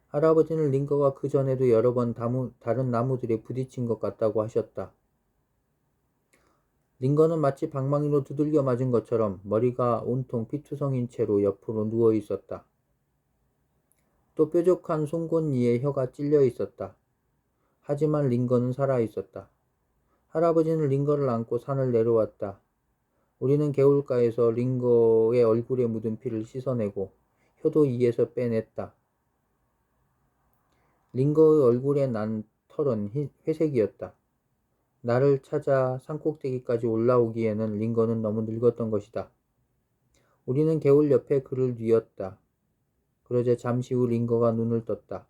A: 할아버지는 링거가 그 전에도 여러 번 다른 나무들에 부딪힌 것 같다고 하셨다. 링거는 마치 방망이로 두들겨 맞은 것처럼 머리가 온통 피투성인 채로 옆으로 누워 있었다. 또 뾰족한 송곳니에 혀가 찔려 있었다. 하지만 링거는 살아 있었다. 할아버지는 링거를 안고 산을 내려왔다. 우리는 개울가에서 링거의 얼굴에 묻은 피를 씻어내고 혀도 이에서 빼냈다. 링거의 얼굴에 난 털은 회색이었다. 나를 찾아 산꼭대기까지 올라오기에는 링거는 너무 늙었던 것이다. 우리는 개울 옆에 그를 뉘었다. 그러자 잠시 후 링거가 눈을 떴다.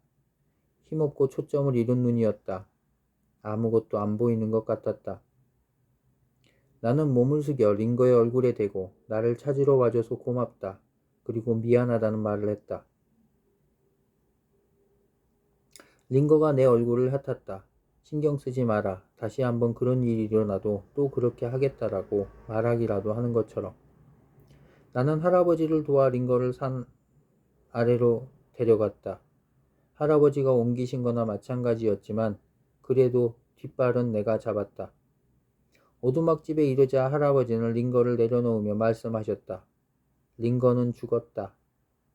A: 힘없고 초점을 잃은 눈이었다. 아무것도 안 보이는 것 같았다. 나는 몸을 숙여 링거의 얼굴에 대고 나를 찾으러 와줘서 고맙다. 그리고 미안하다는 말을 했다. 링거가 내 얼굴을 핥았다. 신경 쓰지 마라. 다시 한번 그런 일이 일어나도 또 그렇게 하겠다라고 말하기라도 하는 것처럼. 나는 할아버지를 도와 링거를 산 아래로 데려갔다. 할아버지가 옮기신 거나 마찬가지였지만 그래도 뒷발은 내가 잡았다. 오두막집에 이르자 할아버지는 링거를 내려놓으며 말씀하셨다. 링거는 죽었다.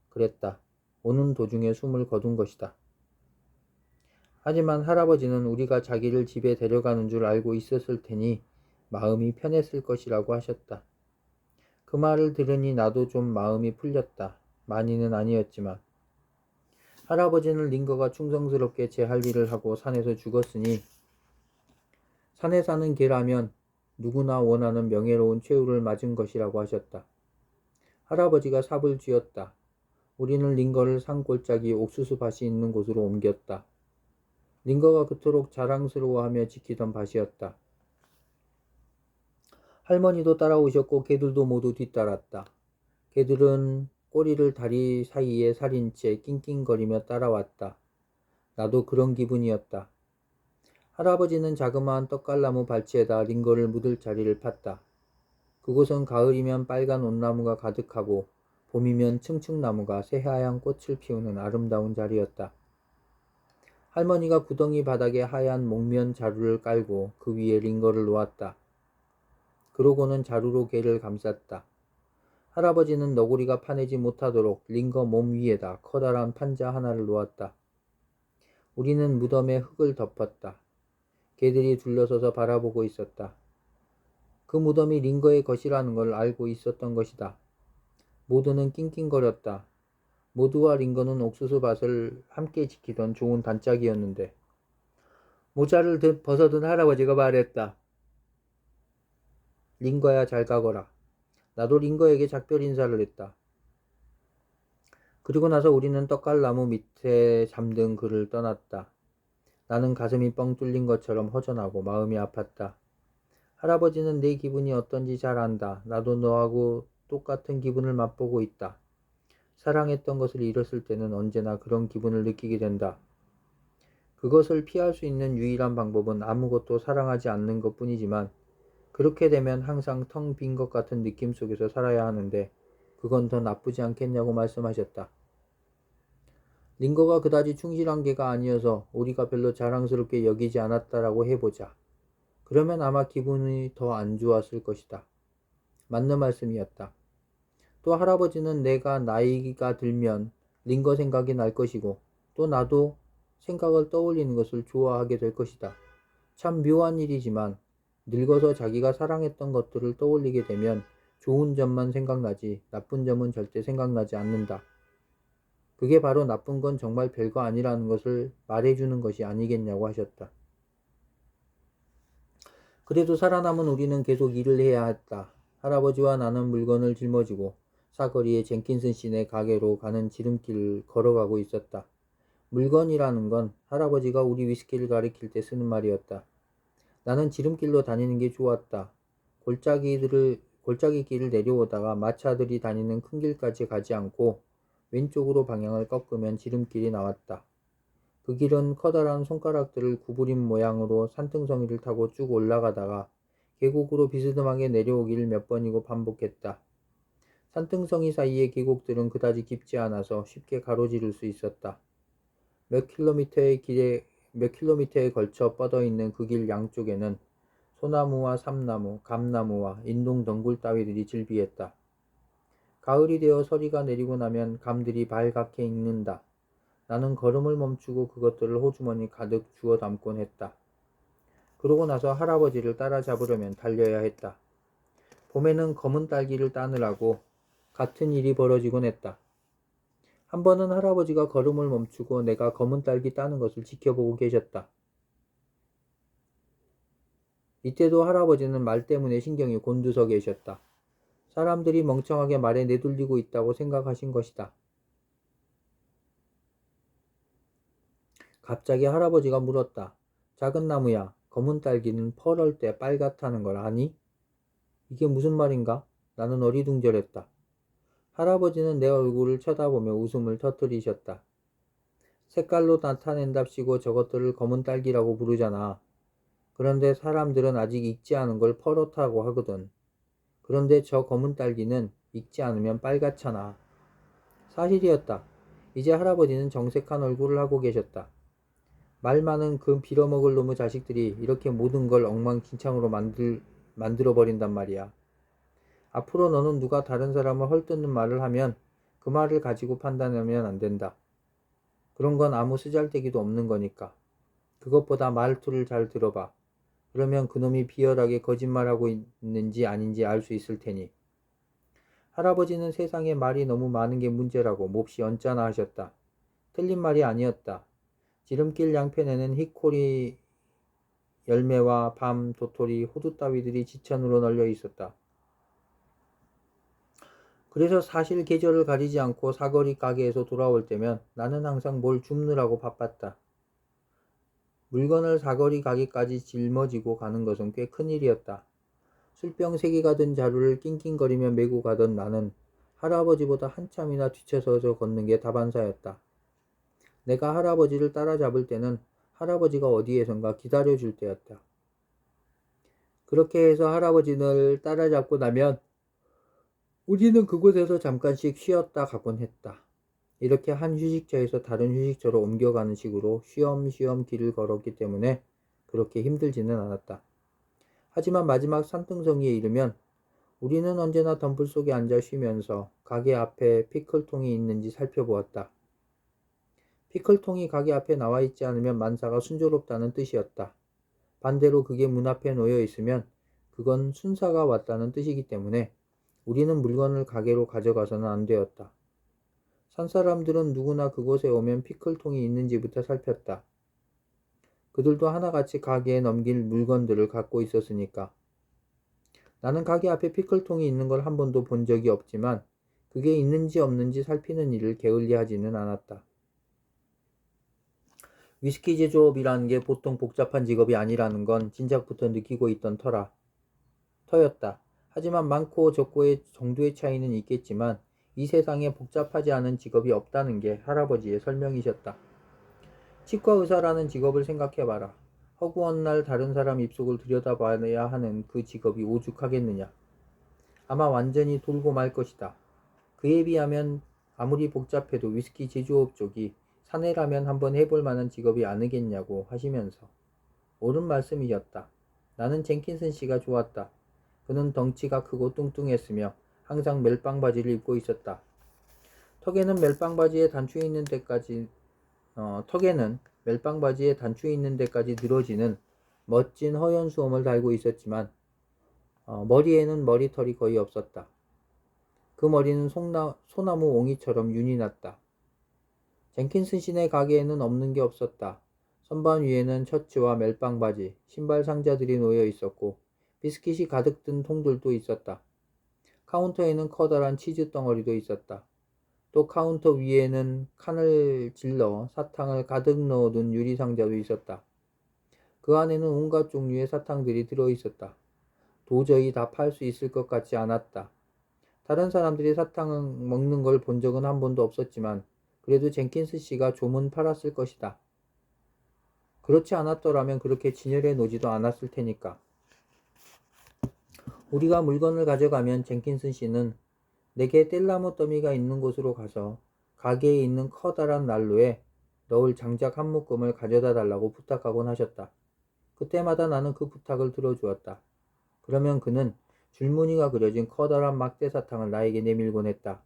A: 그랬다. 오는 도중에 숨을 거둔 것이다. 하지만 할아버지는 우리가 자기를 집에 데려가는 줄 알고 있었을 테니 마음이 편했을 것이라고 하셨다. 그 말을 들으니 나도 좀 마음이 풀렸다. 많이는 아니었지만. 할아버지는 링거가 충성스럽게 제 할 일을 하고 산에서 죽었으니 산에 사는 개라면 누구나 원하는 명예로운 최후를 맞은 것이라고 하셨다. 할아버지가 삽을 쥐었다. 우리는 링거를 산골짜기 옥수수 밭이 있는 곳으로 옮겼다. 링거가 그토록 자랑스러워하며 지키던 밭이었다. 할머니도 따라오셨고 개들도 모두 뒤따랐다. 개들은 꼬리를 다리 사이에 살인 채 낑낑거리며 따라왔다. 나도 그런 기분이었다. 할아버지는 자그마한 떡갈나무 발치에다 링거를 묻을 자리를 팠다. 그곳은 가을이면 빨간 온나무가 가득하고 봄이면 층층나무가 새하얀 꽃을 피우는 아름다운 자리였다. 할머니가 구덩이 바닥에 하얀 목면 자루를 깔고 그 위에 링거를 놓았다. 그러고는 자루로 개를 감쌌다. 할아버지는 너구리가 파내지 못하도록 링거 몸 위에다 커다란 판자 하나를 놓았다. 우리는 무덤에 흙을 덮었다. 개들이 둘러서서 바라보고 있었다. 그 무덤이 링거의 것이라는 걸 알고 있었던 것이다. 모두는 낑낑거렸다. 모두와 링거는 옥수수밭을 함께 지키던 좋은 단짝이었는데 모자를 벗어든 할아버지가 말했다. 링거야 잘 가거라. 나도 링거에게 작별 인사를 했다. 그리고 나서 우리는 떡갈나무 밑에 잠든 그를 떠났다. 나는 가슴이 뻥 뚫린 것처럼 허전하고 마음이 아팠다. 할아버지는 내 기분이 어떤지 잘 안다. 나도 너하고 똑같은 기분을 맛보고 있다. 사랑했던 것을 잃었을 때는 언제나 그런 기분을 느끼게 된다. 그것을 피할 수 있는 유일한 방법은 아무것도 사랑하지 않는 것 뿐이지만 그렇게 되면 항상 텅 빈 것 같은 느낌 속에서 살아야 하는데 그건 더 나쁘지 않겠냐고 말씀하셨다. 링거가 그다지 충실한 개가 아니어서 우리가 별로 자랑스럽게 여기지 않았다라고 해보자. 그러면 아마 기분이 더 안 좋았을 것이다. 맞는 말씀이었다. 또 할아버지는 내가 나이가 들면 링거 생각이 날 것이고 또 나도 생각을 떠올리는 것을 좋아하게 될 것이다. 참 묘한 일이지만 늙어서 자기가 사랑했던 것들을 떠올리게 되면 좋은 점만 생각나지 나쁜 점은 절대 생각나지 않는다. 그게 바로 나쁜 건 정말 별거 아니라는 것을 말해주는 것이 아니겠냐고 하셨다. 그래도 살아남은 우리는 계속 일을 해야 했다. 할아버지와 나는 물건을 짊어지고 사거리의 젠킨슨 씨네 가게로 가는 지름길을 걸어가고 있었다. 물건이라는 건 할아버지가 우리 위스키를 가리킬 때 쓰는 말이었다. 나는 지름길로 다니는 게 좋았다. 골짜기 길을 내려오다가 마차들이 다니는 큰 길까지 가지 않고 왼쪽으로 방향을 꺾으면 지름길이 나왔다. 그 길은 커다란 손가락들을 구부린 모양으로 산등성이를 타고 쭉 올라가다가 계곡으로 비스듬하게 내려오기를 몇 번이고 반복했다. 산등성이 사이의 계곡들은 그다지 깊지 않아서 쉽게 가로지를 수 있었다. 몇 킬로미터에 걸쳐 뻗어있는 그 길 양쪽에는 소나무와 삼나무, 감나무와 인동 덩굴 따위들이 질비했다. 가을이 되어 서리가 내리고 나면 감들이 발갛게 익는다. 나는 걸음을 멈추고 그것들을 호주머니 가득 주워 담곤 했다. 그러고 나서 할아버지를 따라잡으려면 달려야 했다. 봄에는 검은 딸기를 따느라고 같은 일이 벌어지곤 했다. 한 번은 할아버지가 걸음을 멈추고 내가 검은 딸기 따는 것을 지켜보고 계셨다. 이때도 할아버지는 말 때문에 신경이 곤두서 계셨다. 사람들이 멍청하게 말에 내돌리고 있다고 생각하신 것이다. 갑자기 할아버지가 물었다. 작은 나무야, 검은 딸기는 펄을 때 빨갛다는 걸 아니? 이게 무슨 말인가? 나는 어리둥절했다. 할아버지는 내 얼굴을 쳐다보며 웃음을 터뜨리셨다. 색깔로 나타낸답시고 저것들을 검은 딸기라고 부르잖아. 그런데 사람들은 아직 익지 않은 걸 퍼렇다고 하거든. 그런데 저 검은 딸기는 익지 않으면 빨갛잖아. 사실이었다. 이제 할아버지는 정색한 얼굴을 하고 계셨다. 말 많은 그 빌어먹을 놈의 자식들이 이렇게 모든 걸 엉망진창으로 만들어버린단 말이야. 앞으로 너는 누가 다른 사람을 헐뜯는 말을 하면 그 말을 가지고 판단하면 안 된다. 그런 건 아무 쓰잘데기도 없는 거니까. 그것보다 말투를 잘 들어봐. 그러면 그놈이 비열하게 거짓말하고 있는지 아닌지 알 수 있을 테니. 할아버지는 세상에 말이 너무 많은 게 문제라고 몹시 언짢아 하셨다. 틀린 말이 아니었다. 지름길 양편에는 히코리 열매와 밤, 도토리, 호두 따위들이 지천으로 널려 있었다. 그래서 사실 계절을 가리지 않고 사거리 가게에서 돌아올 때면 나는 항상 뭘 줍느라고 바빴다. 물건을 사거리 가게까지 짊어지고 가는 것은 꽤 큰일이었다. 술병 3개가 든 자루를 낑낑거리며 메고 가던 나는 할아버지보다 한참이나 뒤쳐서서 걷는 게 다반사였다. 내가 할아버지를 따라잡을 때는 할아버지가 어디에선가 기다려줄 때였다. 그렇게 해서 할아버지를 따라잡고 나면 우리는 그곳에서 잠깐씩 쉬었다 가곤 했다. 이렇게 한 휴식처에서 다른 휴식처로 옮겨가는 식으로 쉬엄쉬엄 길을 걸었기 때문에 그렇게 힘들지는 않았다. 하지만 마지막 산등성이에 이르면 우리는 언제나 덤불 속에 앉아 쉬면서 가게 앞에 피클통이 있는지 살펴보았다. 피클통이 가게 앞에 나와 있지 않으면 만사가 순조롭다는 뜻이었다. 반대로 그게 문 앞에 놓여 있으면 그건 순사가 왔다는 뜻이기 때문에 우리는 물건을 가게로 가져가서는 안 되었다. 산사람들은 누구나 그곳에 오면 피클통이 있는지부터 살폈다. 그들도 하나같이 가게에 넘길 물건들을 갖고 있었으니까. 나는 가게 앞에 피클통이 있는 걸 한 번도 본 적이 없지만 그게 있는지 없는지 살피는 일을 게을리하지는 않았다. 위스키 제조업이라는 게 보통 복잡한 직업이 아니라는 건 진작부터 느끼고 있던 터였다. 하지만 많고 적고의 정도의 차이는 있겠지만 이 세상에 복잡하지 않은 직업이 없다는 게 할아버지의 설명이셨다. 치과 의사라는 직업을 생각해봐라. 허구한 날 다른 사람 입속을 들여다봐야 하는 그 직업이 오죽하겠느냐. 아마 완전히 돌고 말 것이다. 그에 비하면 아무리 복잡해도 위스키 제조업 쪽이 사내라면 한번 해볼 만한 직업이 아니겠냐고 하시면서. 옳은 말씀이었다. 나는 젠킨슨 씨가 좋았다. 그는 덩치가 크고 뚱뚱했으며 항상 멜빵 바지를 입고 있었다. 턱에는 멜빵 바지에 단추에 있는 데까지 늘어지는 멋진 허연 수염을 달고 있었지만 머리에는 머리털이 거의 없었다. 그 머리는 소나무 옹이처럼 윤이 났다. 젠킨슨 씨네 가게에는 없는 게 없었다. 선반 위에는 셔츠와 멜빵 바지, 신발 상자들이 놓여 있었고 비스킷이 가득 든 통들도 있었다. 카운터에는 커다란 치즈 덩어리도 있었다. 또 카운터 위에는 칸을 질러 사탕을 가득 넣어둔 유리 상자도 있었다. 그 안에는 온갖 종류의 사탕들이 들어있었다. 도저히 다 팔 수 있을 것 같지 않았다. 다른 사람들이 사탕 먹는 걸 본 적은 한 번도 없었지만 그래도 젠킨스 씨가 좀은 팔았을 것이다. 그렇지 않았더라면 그렇게 진열해 놓지도 않았을 테니까. 우리가 물건을 가져가면 젠킨슨 씨는 내게 뗄나무 더미가 있는 곳으로 가서 가게에 있는 커다란 난로에 넣을 장작 한 묶음을 가져다 달라고 부탁하곤 하셨다. 그때마다 나는 그 부탁을 들어주었다. 그러면 그는 줄무늬가 그려진 커다란 막대 사탕을 나에게 내밀곤 했다.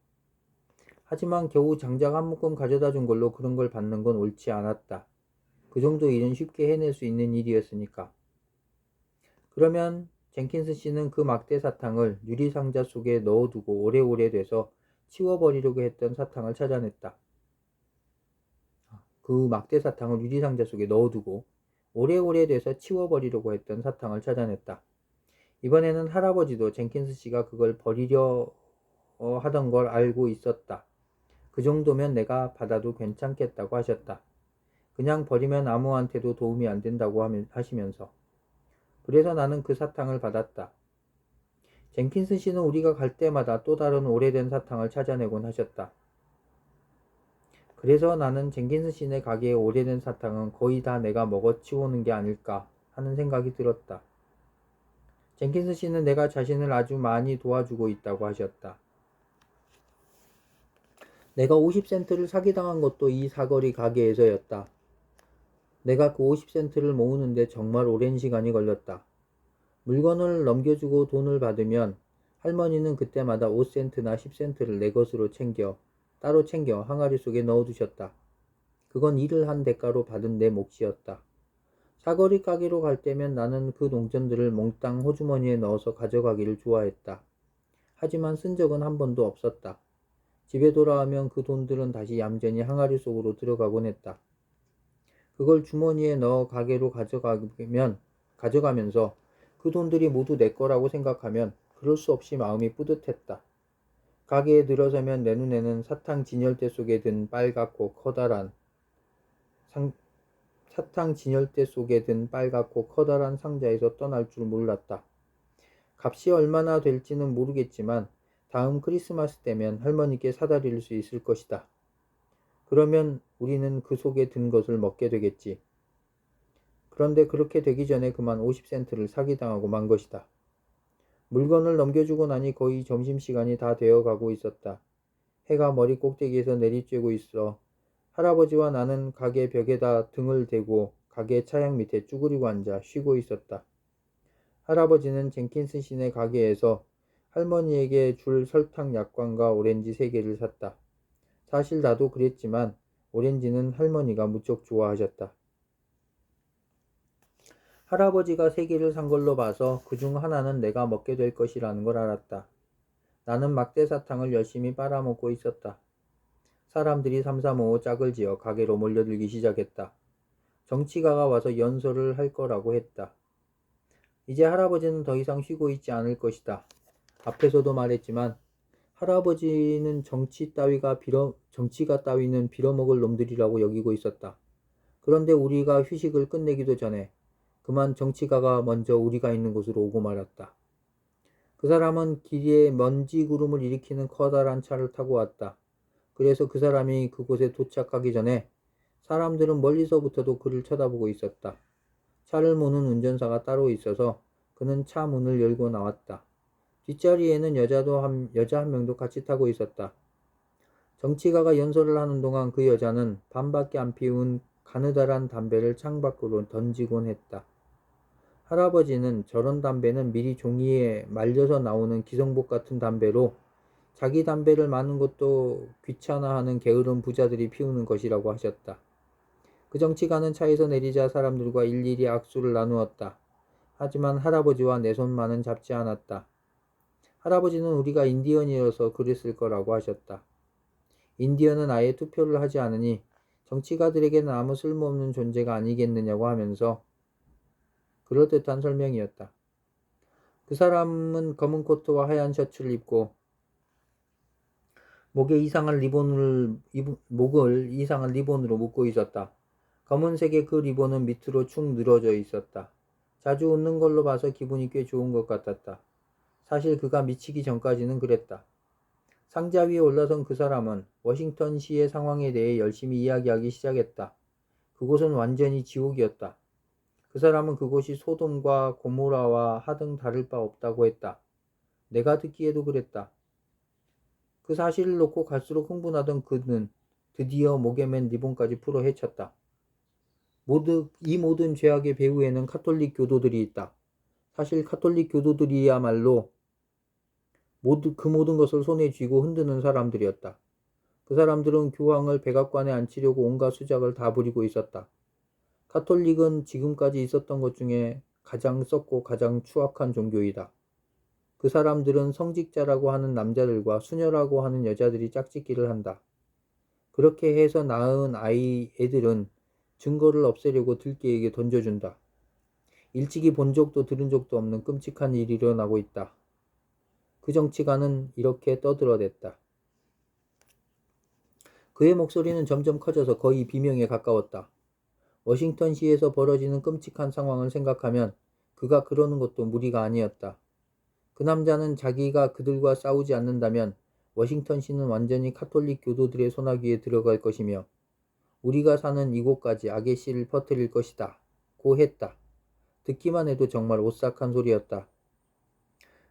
A: 하지만 겨우 장작 한 묶음 가져다 준 걸로 그런 걸 받는 건 옳지 않았다. 그 정도 일은 쉽게 해낼 수 있는 일이었으니까. 그러면 젠킨스 씨는 그 막대 사탕을 유리 상자 속에 넣어두고 오래오래 돼서 치워버리려고 했던 사탕을 찾아냈다. 그 막대 사탕을 유리 상자 속에 넣어두고 오래오래 돼서 치워버리려고 했던 사탕을 찾아냈다. 이번에는 할아버지도 젠킨스 씨가 그걸 버리려 하던 걸 알고 있었다. 그 정도면 내가 받아도 괜찮겠다고 하셨다. 그냥 버리면 아무한테도 도움이 안 된다고 하시면서. 그래서 나는 그 사탕을 받았다. 젠킨스 씨는 우리가 갈 때마다 또 다른 오래된 사탕을 찾아내곤 하셨다. 그래서 나는 젠킨스 씨네 가게의 오래된 사탕은 거의 다 내가 먹어치우는 게 아닐까 하는 생각이 들었다. 젠킨스 씨는 내가 자신을 아주 많이 도와주고 있다고 하셨다. 내가 50센트를 사기당한 것도 이 사거리 가게에서였다. 내가 그 50센트를 모으는데 정말 오랜 시간이 걸렸다. 물건을 넘겨주고 돈을 받으면 할머니는 그때마다 5센트나 10센트를 내 것으로 따로 챙겨 항아리 속에 넣어두셨다. 그건 일을 한 대가로 받은 내 몫이었다. 사거리 가게로 갈 때면 나는 그 동전들을 몽땅 호주머니에 넣어서 가져가기를 좋아했다. 하지만 쓴 적은 한 번도 없었다. 집에 돌아오면 그 돈들은 다시 얌전히 항아리 속으로 들어가곤 했다. 그걸 주머니에 넣어 가게로 가져가면서 그 돈들이 모두 내 거라고 생각하면 그럴 수 없이 마음이 뿌듯했다. 가게에 들어서면 내 눈에는 사탕 진열대 속에 든 빨갛고 커다란 상자에서 떠날 줄 몰랐다. 값이 얼마나 될지는 모르겠지만 다음 크리스마스 때면 할머니께 사드릴 수 있을 것이다. 그러면 우리는 그 속에 든 것을 먹게 되겠지. 그런데 그렇게 되기 전에 그만 50센트를 사기당하고 만 것이다. 물건을 넘겨주고 나니 거의 점심시간이 다 되어가고 있었다. 해가 머리 꼭대기에서 내리쬐고 있어 할아버지와 나는 가게 벽에다 등을 대고 가게 차양 밑에 쭈그리고 앉아 쉬고 있었다. 할아버지는 젠킨슨 씨네 가게에서 할머니에게 줄 설탕 약관과 오렌지 3개를 샀다. 사실 나도 그랬지만 오렌지는 할머니가 무척 좋아하셨다. 할아버지가 3개를 산 걸로 봐서 그중 하나는 내가 먹게 될 것이라는 걸 알았다. 나는 막대사탕을 열심히 빨아먹고 있었다. 사람들이 삼삼오오 짝을 지어 가게로 몰려들기 시작했다. 정치가가 와서 연설을 할 거라고 했다. 이제 할아버지는 더 이상 쉬고 있지 않을 것이다. 앞에서도 말했지만 할아버지는 정치가 따위는 빌어먹을 놈들이라고 여기고 있었다. 그런데 우리가 휴식을 끝내기도 전에 그만 정치가가 먼저 우리가 있는 곳으로 오고 말았다. 그 사람은 길에 먼지 구름을 일으키는 커다란 차를 타고 왔다. 그래서 그 사람이 그곳에 도착하기 전에 사람들은 멀리서부터도 그를 쳐다보고 있었다. 차를 모는 운전사가 따로 있어서 그는 차 문을 열고 나왔다. 뒷자리에는 여자 한 명도 같이 타고 있었다. 정치가가 연설을 하는 동안 그 여자는 반밖에 안 피운 가느다란 담배를 창밖으로 던지곤 했다. 할아버지는 저런 담배는 미리 종이에 말려서 나오는 기성복 같은 담배로 자기 담배를 마는 것도 귀찮아하는 게으른 부자들이 피우는 것이라고 하셨다. 그 정치가는 차에서 내리자 사람들과 일일이 악수를 나누었다. 하지만 할아버지와 내 손만은 잡지 않았다. 할아버지는 우리가 인디언이어서 그랬을 거라고 하셨다. 인디언은 아예 투표를 하지 않으니 정치가들에게는 아무 쓸모없는 존재가 아니겠느냐고 하면서 그럴듯한 설명이었다. 그 사람은 검은 코트와 하얀 셔츠를 입고 목을 이상한 리본으로 묶고 있었다. 검은색의 그 리본은 밑으로 축 늘어져 있었다. 자주 웃는 걸로 봐서 기분이 꽤 좋은 것 같았다. 사실 그가 미치기 전까지는 그랬다. 상자 위에 올라선 그 사람은 워싱턴시의 상황에 대해 열심히 이야기하기 시작했다. 그곳은 완전히 지옥이었다. 그 사람은 그곳이 소돔과 고모라와 하등 다를 바 없다고 했다. 내가 듣기에도 그랬다. 그 사실을 놓고 갈수록 흥분하던 그는 드디어 목에 맨 리본까지 풀어 헤쳤다. 이 모든 죄악의 배후에는 카톨릭 교도들이 있다. 사실 카톨릭 교도들이야말로 그 모든 것을 손에 쥐고 흔드는 사람들이었다. 그 사람들은 교황을 백악관에 앉히려고 온갖 수작을 다 부리고 있었다. 카톨릭은 지금까지 있었던 것 중에 가장 썩고 가장 추악한 종교이다. 그 사람들은 성직자라고 하는 남자들과 수녀라고 하는 여자들이 짝짓기를 한다. 그렇게 해서 낳은 애들은 증거를 없애려고 들개에게 던져준다. 일찍이 본 적도 들은 적도 없는 끔찍한 일이 일어나고 있다. 그 정치가는 이렇게 떠들어댔다. 그의 목소리는 점점 커져서 거의 비명에 가까웠다. 워싱턴시에서 벌어지는 끔찍한 상황을 생각하면 그가 그러는 것도 무리가 아니었다. 그 남자는 자기가 그들과 싸우지 않는다면 워싱턴시는 완전히 카톨릭 교도들의 소나기에 들어갈 것이며 우리가 사는 이곳까지 악의 씨를 퍼뜨릴 것이다. 고 했다. 듣기만 해도 정말 오싹한 소리였다.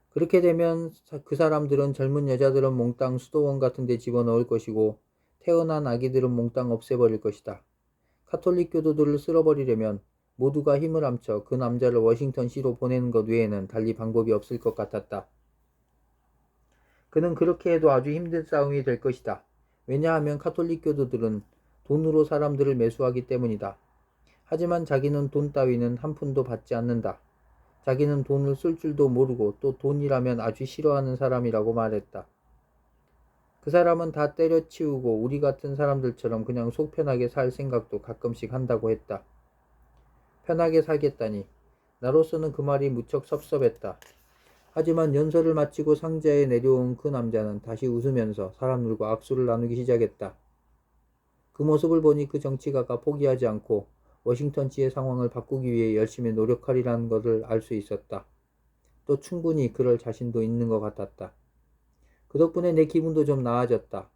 A: 그렇게 되면 그 사람들은 젊은 여자들은 몽땅 수도원 같은 데 집어넣을 것이고 태어난 아기들은 몽땅 없애버릴 것이다. 카톨릭 교도들을 쓸어버리려면 모두가 힘을 합쳐 그 남자를 워싱턴시로 보내는 것 외에는 달리 방법이 없을 것 같았다. 그는 그렇게 해도 아주 힘든 싸움이 될 것이다. 왜냐하면 카톨릭 교도들은 돈으로 사람들을 매수하기 때문이다. 하지만 자기는 돈 따위는 한 푼도 받지 않는다. 자기는 돈을 쓸 줄도 모르고 또 돈이라면 아주 싫어하는 사람이라고 말했다. 그 사람은 다 때려치우고 우리 같은 사람들처럼 그냥 속 편하게 살 생각도 가끔씩 한다고 했다. 편하게 살겠다니. 나로서는 그 말이 무척 섭섭했다. 하지만 연설을 마치고 상자에 내려온 그 남자는 다시 웃으면서 사람들과 악수를 나누기 시작했다. 그 모습을 보니 그 정치가가 포기하지 않고 워싱턴시의 상황을 바꾸기 위해 열심히 노력하리라는 것을 알 수 있었다. 또 충분히 그럴 자신도 있는 것 같았다. 그 덕분에 내 기분도 좀 나아졌다.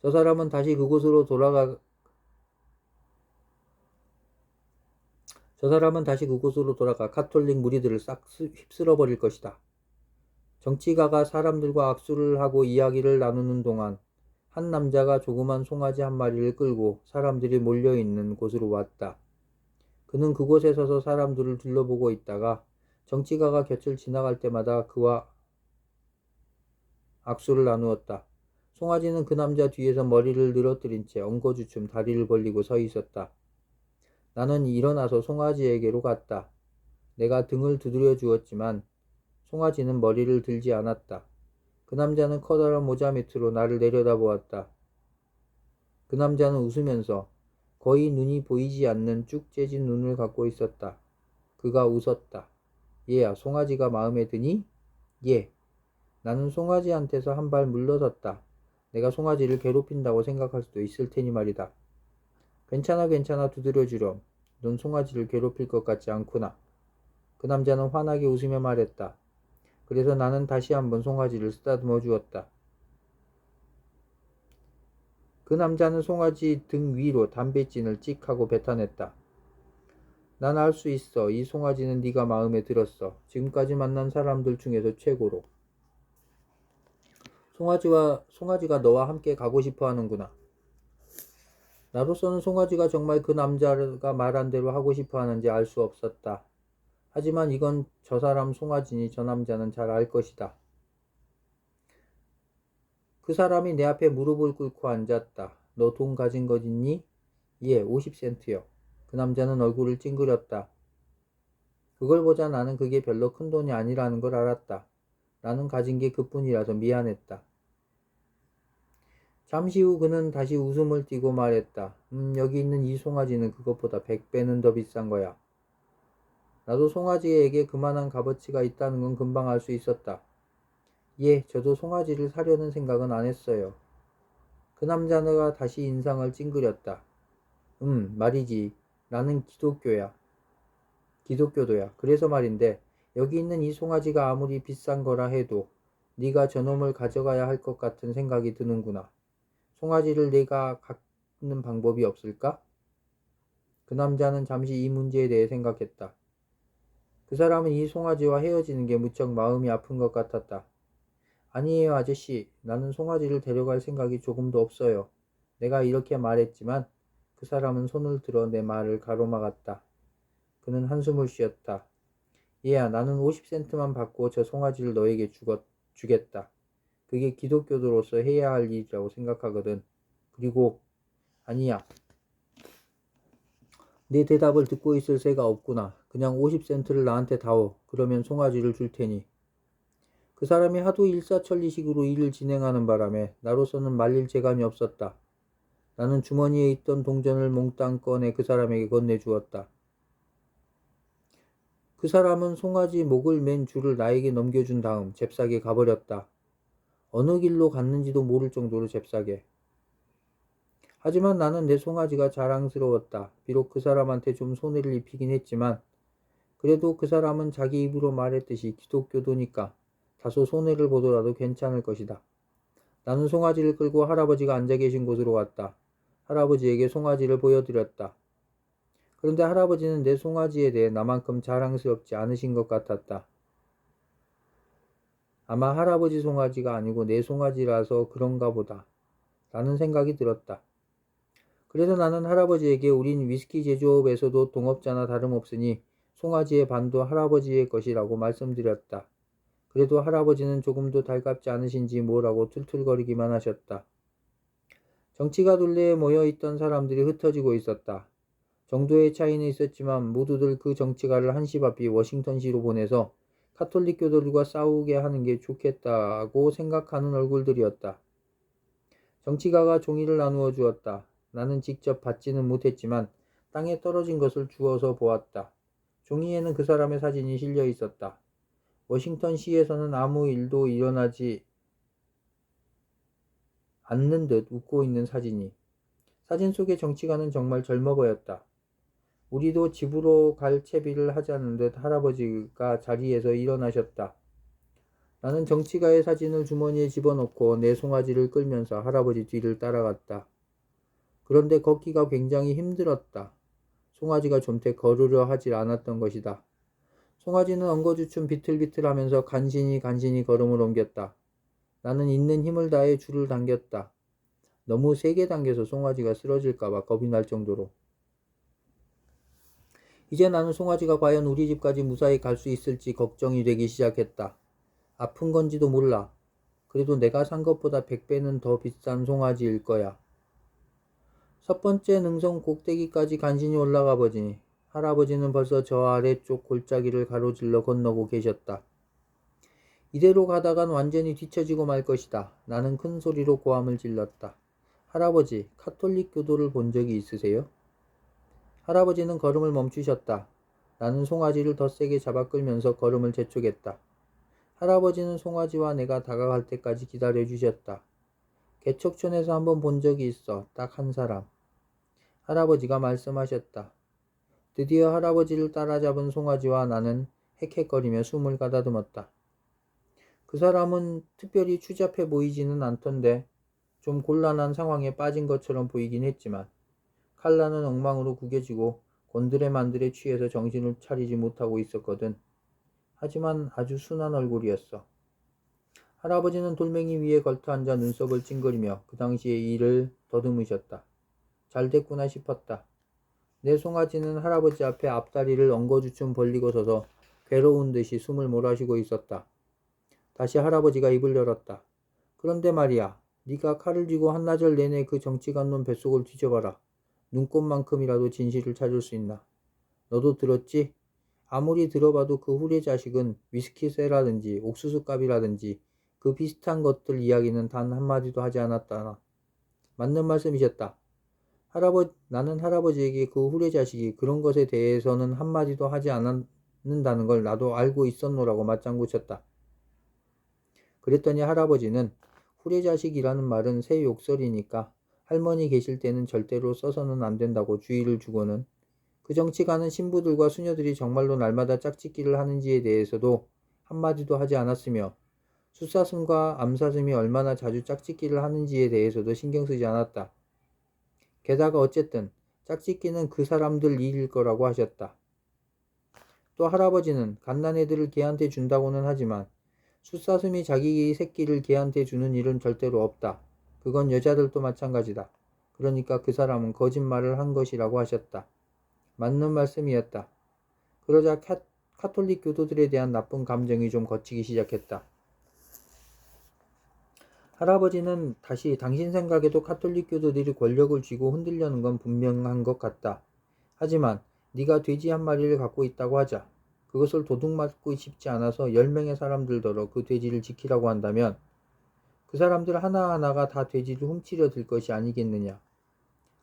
A: 저 사람은 다시 그곳으로 돌아가 카톨릭 무리들을 싹 휩쓸어 버릴 것이다. 정치가가 사람들과 악수를 하고 이야기를 나누는 동안 한 남자가 조그만 송아지 한 마리를 끌고 사람들이 몰려있는 곳으로 왔다. 그는 그곳에 서서 사람들을 둘러보고 있다가 정치가가 곁을 지나갈 때마다 그와 악수를 나누었다. 송아지는 그 남자 뒤에서 머리를 늘어뜨린 채 엉거주춤 다리를 벌리고 서 있었다. 나는 일어나서 송아지에게로 갔다. 내가 등을 두드려 주었지만 송아지는 머리를 들지 않았다. 그 남자는 커다란 모자 밑으로 나를 내려다보았다. 그 남자는 웃으면서 거의 눈이 보이지 않는 쭉 째진 눈을 갖고 있었다. 그가 웃었다. 얘야, 송아지가 마음에 드니? 예. 나는 송아지한테서 한 발 물러섰다. 내가 송아지를 괴롭힌다고 생각할 수도 있을 테니 말이다. 괜찮아 두드려주렴. 넌 송아지를 괴롭힐 것 같지 않구나. 그 남자는 환하게 웃으며 말했다. 그래서 나는 다시 한번 송아지를 쓰다듬어 주었다. 그 남자는 송아지 등 위로 담뱃진을 찍 하고 뱉어냈다. 난 알 수 있어. 이 송아지는 네가 마음에 들었어. 지금까지 만난 사람들 중에서 최고로. 송아지가 너와 함께 가고 싶어 하는구나. 나로서는 송아지가 정말 그 남자가 말한 대로 하고 싶어 하는지 알 수 없었다. 하지만 이건 저 사람 송아지니 저 남자는 잘 알 것이다. 그 사람이 내 앞에 무릎을 꿇고 앉았다. 너 돈 가진 것 있니? 예, 50센트요. 그 남자는 얼굴을 찡그렸다. 그걸 보자 나는 그게 별로 큰 돈이 아니라는 걸 알았다. 나는 가진 게 그뿐이라서 미안했다. 잠시 후 그는 다시 웃음을 띠고 말했다. 여기 있는 이 송아지는 그것보다 100배는 더 비싼 거야. 나도 송아지에게 그만한 값어치가 있다는 건 금방 알 수 있었다. 예, 저도 송아지를 사려는 생각은 안 했어요. 그 남자가 다시 인상을 찡그렸다. 말이지. 나는 기독교도야. 그래서 말인데 여기 있는 이 송아지가 아무리 비싼 거라 해도 네가 저놈을 가져가야 할 것 같은 생각이 드는구나. 송아지를 내가 갖는 방법이 없을까? 그 남자는 잠시 이 문제에 대해 생각했다. 그 사람은 이 송아지와 헤어지는 게 무척 마음이 아픈 것 같았다. 아니에요, 아저씨. 나는 송아지를 데려갈 생각이 조금도 없어요. 내가 이렇게 말했지만 그 사람은 손을 들어 내 말을 가로막았다. 그는 한숨을 쉬었다. 얘야, 나는 50센트만 받고 저 송아지를 너에게 주겠다. 그게 기독교도로서 해야 할 일이라고 생각하거든. 그리고 아니야. 내 대답을 듣고 있을 새가 없구나. 그냥 50센트를 나한테 다오. 그러면 송아지를 줄 테니. 그 사람이 하도 일사천리식으로 일을 진행하는 바람에 나로서는 말릴 재감이 없었다. 나는 주머니에 있던 동전을 몽땅 꺼내 그 사람에게 건네주었다. 그 사람은 송아지 목을 맨 줄을 나에게 넘겨준 다음 잽싸게 가버렸다. 어느 길로 갔는지도 모를 정도로 잽싸게. 하지만 나는 내 송아지가 자랑스러웠다. 비록 그 사람한테 좀 손해를 입히긴 했지만 그래도 그 사람은 자기 입으로 말했듯이 기독교도니까 다소 손해를 보더라도 괜찮을 것이다. 나는 송아지를 끌고 할아버지가 앉아 계신 곳으로 갔다. 할아버지에게 송아지를 보여드렸다. 그런데 할아버지는 내 송아지에 대해 나만큼 자랑스럽지 않으신 것 같았다. 아마 할아버지 송아지가 아니고 내 송아지라서 그런가 보다. 라는 생각이 들었다. 그래서 나는 할아버지에게 우린 위스키 제조업에서도 동업자나 다름없으니 송아지의 반도 할아버지의 것이라고 말씀드렸다. 그래도 할아버지는 조금도 달갑지 않으신지 뭐라고 툴툴거리기만 하셨다. 정치가 둘레에 모여있던 사람들이 흩어지고 있었다. 정도의 차이는 있었지만 모두들 그 정치가를 한시바삐 워싱턴시로 보내서 카톨릭 교도들과 싸우게 하는 게 좋겠다고 생각하는 얼굴들이었다. 정치가가 종이를 나누어 주었다. 나는 직접 받지는 못했지만 땅에 떨어진 것을 주워서 보았다. 종이에는 그 사람의 사진이 실려 있었다. 워싱턴시에서는 아무 일도 일어나지 않는 듯 웃고 있는 사진이. 사진 속의 정치가는 정말 젊어 보였다. 우리도 집으로 갈 채비를 하자는 듯 할아버지가 자리에서 일어나셨다. 나는 정치가의 사진을 주머니에 집어넣고 내 송아지를 끌면서 할아버지 뒤를 따라갔다. 그런데 걷기가 굉장히 힘들었다. 송아지가 좀태 걸으려 하질 않았던 것이다. 송아지는 엉거주춤 비틀비틀하면서 간신히 걸음을 옮겼다. 나는 있는 힘을 다해 줄을 당겼다. 너무 세게 당겨서 송아지가 쓰러질까봐 겁이 날 정도로. 이제 나는 송아지가 과연 우리 집까지 무사히 갈 수 있을지 걱정이 되기 시작했다. 아픈 건지도 몰라. 그래도 내가 산 것보다 100배는 더 비싼 송아지일 거야. 첫 번째 능선 꼭대기까지 간신히 올라가 보지니 할아버지는 벌써 저 아래쪽 골짜기를 가로질러 건너고 계셨다. 이대로 가다간 완전히 뒤처지고 말 것이다. 나는 큰 소리로 고함을 질렀다. 할아버지, 카톨릭 교도를 본 적이 있으세요? 할아버지는 걸음을 멈추셨다. 나는 송아지를 더 세게 잡아 끌면서 걸음을 재촉했다. 할아버지는 송아지와 내가 다가갈 때까지 기다려주셨다. 개척촌에서 한번 본 적이 있어. 딱 한 사람. 할아버지가 말씀하셨다. 드디어 할아버지를 따라잡은 송아지와 나는 헥헥거리며 숨을 가다듬었다. 그 사람은 특별히 추잡해 보이지는 않던데 좀 곤란한 상황에 빠진 것처럼 보이긴 했지만 칼라는 엉망으로 구겨지고 곤드레만드레 취해서 정신을 차리지 못하고 있었거든. 하지만 아주 순한 얼굴이었어. 할아버지는 돌멩이 위에 걸터앉아 눈썹을 찡그리며 그 당시의 일을 더듬으셨다. 잘 됐구나 싶었다. 내 송아지는 할아버지 앞에 앞다리를 엉거주춤 벌리고 서서 괴로운 듯이 숨을 몰아쉬고 있었다. 다시 할아버지가 입을 열었다. 그런데 말이야, 네가 칼을 쥐고 한나절 내내 그 정치관 놈 뱃속을 뒤져봐라. 눈꼽만큼이라도 진실을 찾을 수 있나. 너도 들었지? 아무리 들어봐도 그 후레 자식은 위스키세라든지 옥수수값이라든지 그 비슷한 것들 이야기는 단 한마디도 하지 않았다. 맞는 말씀이셨다. 나는 할아버지에게 그 후레 자식이 그런 것에 대해서는 한마디도 하지 않는다는 걸 나도 알고 있었노라고 맞장구 쳤다. 그랬더니 할아버지는 후레 자식이라는 말은 새 욕설이니까 할머니 계실 때는 절대로 써서는 안 된다고 주의를 주고는 그 정치가는 신부들과 수녀들이 정말로 날마다 짝짓기를 하는지에 대해서도 한마디도 하지 않았으며 숫사슴과 암사슴이 얼마나 자주 짝짓기를 하는지에 대해서도 신경 쓰지 않았다. 게다가 어쨌든 짝짓기는 그 사람들 일일 거라고 하셨다. 또 할아버지는 갓난애들을 개한테 준다고는 하지만 숫사슴이 자기 새끼를 개한테 주는 일은 절대로 없다. 그건 여자들도 마찬가지다. 그러니까 그 사람은 거짓말을 한 것이라고 하셨다. 맞는 말씀이었다. 그러자 카톨릭 교도들에 대한 나쁜 감정이 좀 걷히기 시작했다. 할아버지는 다시 당신 생각에도 카톨릭 교도들이 권력을 쥐고 흔들려는 건 분명한 것 같다. 하지만 네가 돼지 한 마리를 갖고 있다고 하자. 그것을 도둑맞고 싶지 않아서 10명의 사람들더러 그 돼지를 지키라고 한다면 그 사람들 하나하나가 다 돼지를 훔치려 들 것이 아니겠느냐.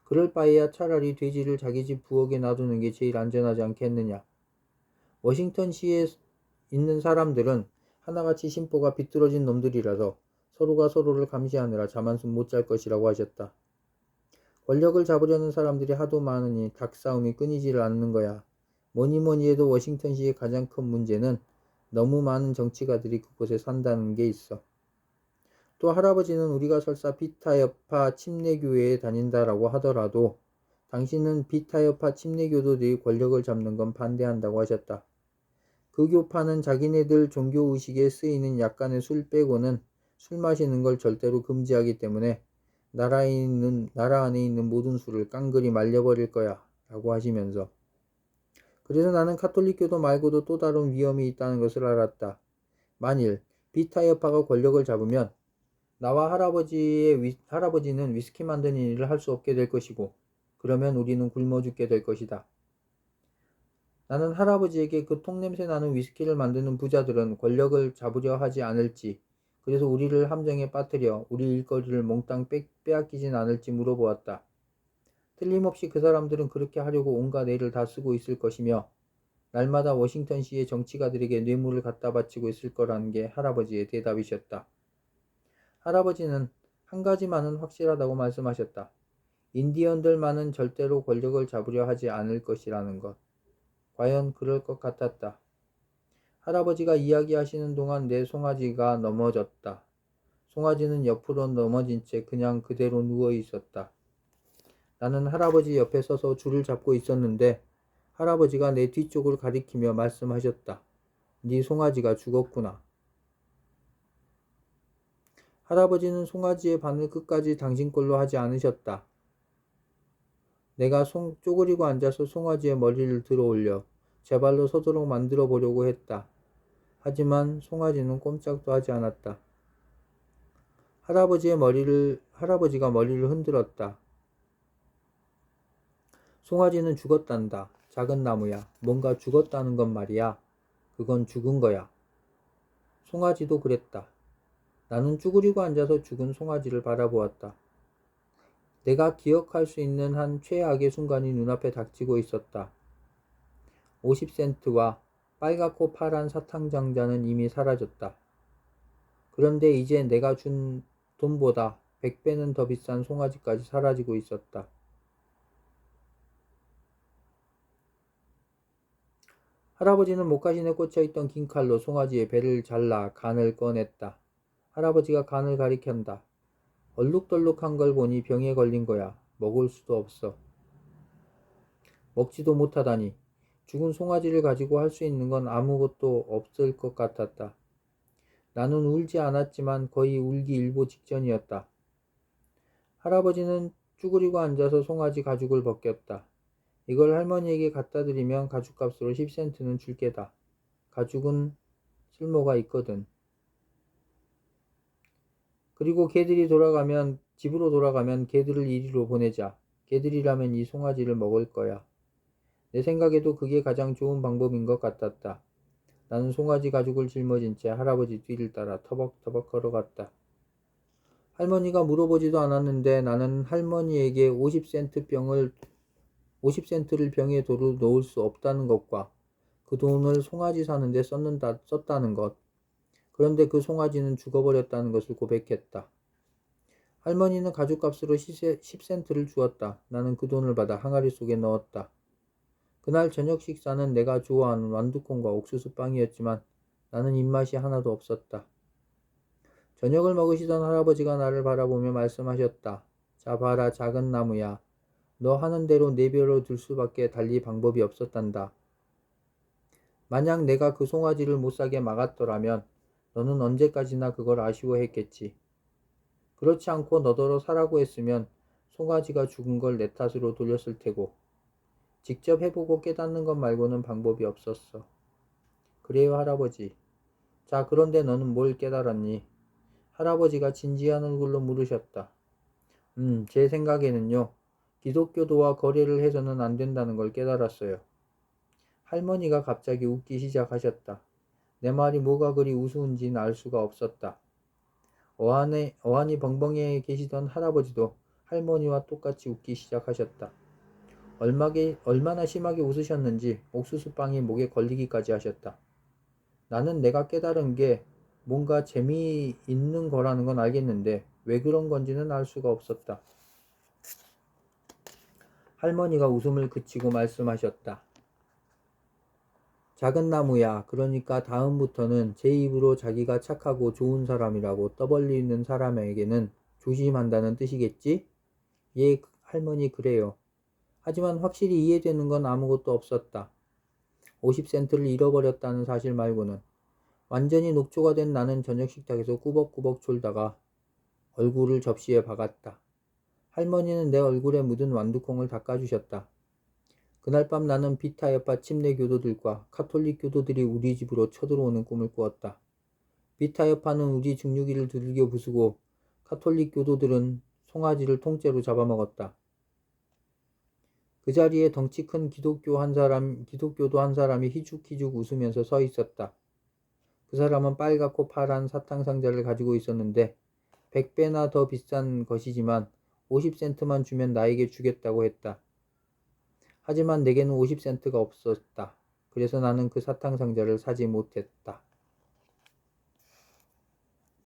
A: 그럴 바에야 차라리 돼지를 자기 집 부엌에 놔두는 게 제일 안전하지 않겠느냐. 워싱턴시에 있는 사람들은 하나같이 심보가 비뚤어진 놈들이라서 서로가 서로를 감시하느라 잠 한숨 못 잘 것이라고 하셨다. 권력을 잡으려는 사람들이 하도 많으니 닭싸움이 끊이지를 않는 거야. 뭐니 해도 워싱턴시의 가장 큰 문제는 너무 많은 정치가들이 그곳에 산다는 게 있어. 또 할아버지는 우리가 설사 비타여파 침례교회에 다닌다라고 하더라도 당신은 비타여파 침례교도들이 권력을 잡는 건 반대한다고 하셨다. 그 교파는 자기네들 종교의식에 쓰이는 약간의 술 빼고는 술 마시는 걸 절대로 금지하기 때문에 나라 안에 있는 모든 술을 깡그리 말려버릴 거야 라고 하시면서 그래서 나는 카톨릭교도 말고도 또 다른 위험이 있다는 것을 알았다. 만일 비타여파가 권력을 잡으면 나와 할아버지는 위스키 만드는 일을 할 수 없게 될 것이고 그러면 우리는 굶어 죽게 될 것이다. 나는 할아버지에게 그 톡냄새 나는 위스키를 만드는 부자들은 권력을 잡으려 하지 않을지 그래서 우리를 함정에 빠뜨려 우리 일거리를 몽땅 빼앗기진 않을지 물어보았다. 틀림없이 그 사람들은 그렇게 하려고 온갖 애를 다 쓰고 있을 것이며 날마다 워싱턴시의 정치가들에게 뇌물을 갖다 바치고 있을 거라는 게 할아버지의 대답이셨다. 할아버지는 한 가지만은 확실하다고 말씀하셨다. 인디언들만은 절대로 권력을 잡으려 하지 않을 것이라는 것. 과연 그럴 것 같았다. 할아버지가 이야기하시는 동안 내 송아지가 넘어졌다. 송아지는 옆으로 넘어진 채 그냥 그대로 누워 있었다. 나는 할아버지 옆에 서서 줄을 잡고 있었는데 할아버지가 내 뒤쪽을 가리키며 말씀하셨다. 네 송아지가 죽었구나. 할아버지는 송아지의 바늘 끝까지 당신 걸로 하지 않으셨다. 내가 쪼그리고 앉아서 송아지의 머리를 들어 올려 제 발로 서도록 만들어 보려고 했다. 하지만 송아지는 꼼짝도 하지 않았다. 할아버지가 머리를 흔들었다. 송아지는 죽었단다. 작은 나무야. 뭔가 죽었다는 건 말이야. 그건 죽은 거야. 송아지도 그랬다. 나는 쭈그리고 앉아서 죽은 송아지를 바라보았다. 내가 기억할 수 있는 한 최악의 순간이 눈앞에 닥치고 있었다. 50센트와 빨갛고 파란 사탕장자는 이미 사라졌다. 그런데 이제 내가 준 돈보다 100배는 더 비싼 송아지까지 사라지고 있었다. 할아버지는 목가신에 꽂혀있던 긴 칼로 송아지의 배를 잘라 간을 꺼냈다. 할아버지가 간을 가리킨다. 얼룩덜룩한 걸 보니 병에 걸린 거야. 먹을 수도 없어. 먹지도 못하다니. 죽은 송아지를 가지고 할 수 있는 건 아무것도 없을 것 같았다. 나는 울지 않았지만 거의 울기 일보 직전이었다. 할아버지는 쭈그리고 앉아서 송아지 가죽을 벗겼다. 이걸 할머니에게 갖다 드리면 가죽값으로 10센트는 줄 게다. 가죽은 쓸모가 있거든. 그리고 집으로 돌아가면 개들을 이리로 보내자. 개들이라면 이 송아지를 먹을 거야. 내 생각에도 그게 가장 좋은 방법인 것 같았다. 나는 송아지 가죽을 짊어진 채 할아버지 뒤를 따라 터벅터벅 걸어갔다. 할머니가 물어보지도 않았는데 나는 할머니에게 50센트를 병에 도로 넣을 수 없다는 것과 그 돈을 송아지 사는데 썼다는 것. 그런데 그 송아지는 죽어버렸다는 것을 고백했다. 할머니는 가죽값으로 10센트를 주었다. 나는 그 돈을 받아 항아리 속에 넣었다. 그날 저녁 식사는 내가 좋아하는 완두콩과 옥수수빵이었지만 나는 입맛이 하나도 없었다. 저녁을 먹으시던 할아버지가 나를 바라보며 말씀하셨다. 자 봐라 작은 나무야. 너 하는 대로 내 배로 들 수밖에 달리 방법이 없었단다. 만약 내가 그 송아지를 못 사게 막았더라면 너는 언제까지나 그걸 아쉬워했겠지. 그렇지 않고 너더러 사라고 했으면 송아지가 죽은 걸 내 탓으로 돌렸을 테고 직접 해보고 깨닫는 것 말고는 방법이 없었어. 그래요 할아버지. 자 그런데 너는 뭘 깨달았니? 할아버지가 진지한 얼굴로 물으셨다. 제 생각에는요. 기독교도와 거래를 해서는 안 된다는 걸 깨달았어요. 할머니가 갑자기 웃기 시작하셨다. 내 말이 뭐가 그리 우스운지는 알 수가 없었다. 어안이 벙벙해 계시던 할아버지도 할머니와 똑같이 웃기 시작하셨다. 얼마나 심하게 웃으셨는지 옥수수빵이 목에 걸리기까지 하셨다. 나는 내가 깨달은 게 뭔가 재미있는 거라는 건 알겠는데 왜 그런 건지는 알 수가 없었다. 할머니가 웃음을 그치고 말씀하셨다. 작은 나무야, 그러니까 다음부터는 제 입으로 자기가 착하고 좋은 사람이라고 떠벌리는 사람에게는 조심한다는 뜻이겠지? 예, 할머니 그래요. 하지만 확실히 이해되는 건 아무것도 없었다. 50센트를 잃어버렸다는 사실 말고는. 완전히 녹초가 된 나는 저녁 식탁에서 꾸벅꾸벅 졸다가 얼굴을 접시에 박았다. 할머니는 내 얼굴에 묻은 완두콩을 닦아주셨다. 그날 밤 나는 비타여파 침례 교도들과 카톨릭 교도들이 우리 집으로 쳐들어오는 꿈을 꾸었다. 비타여파는 우리 증류기를 두들겨 부수고 카톨릭 교도들은 송아지를 통째로 잡아먹었다. 그 자리에 덩치 큰 기독교도 한 사람이 희죽희죽 웃으면서 서 있었다. 그 사람은 빨갛고 파란 사탕상자를 가지고 있었는데 100배나 더 비싼 것이지만 50센트만 주면 나에게 주겠다고 했다. 하지만 내게는 50센트가 없었다. 그래서 나는 그 사탕상자를 사지 못했다.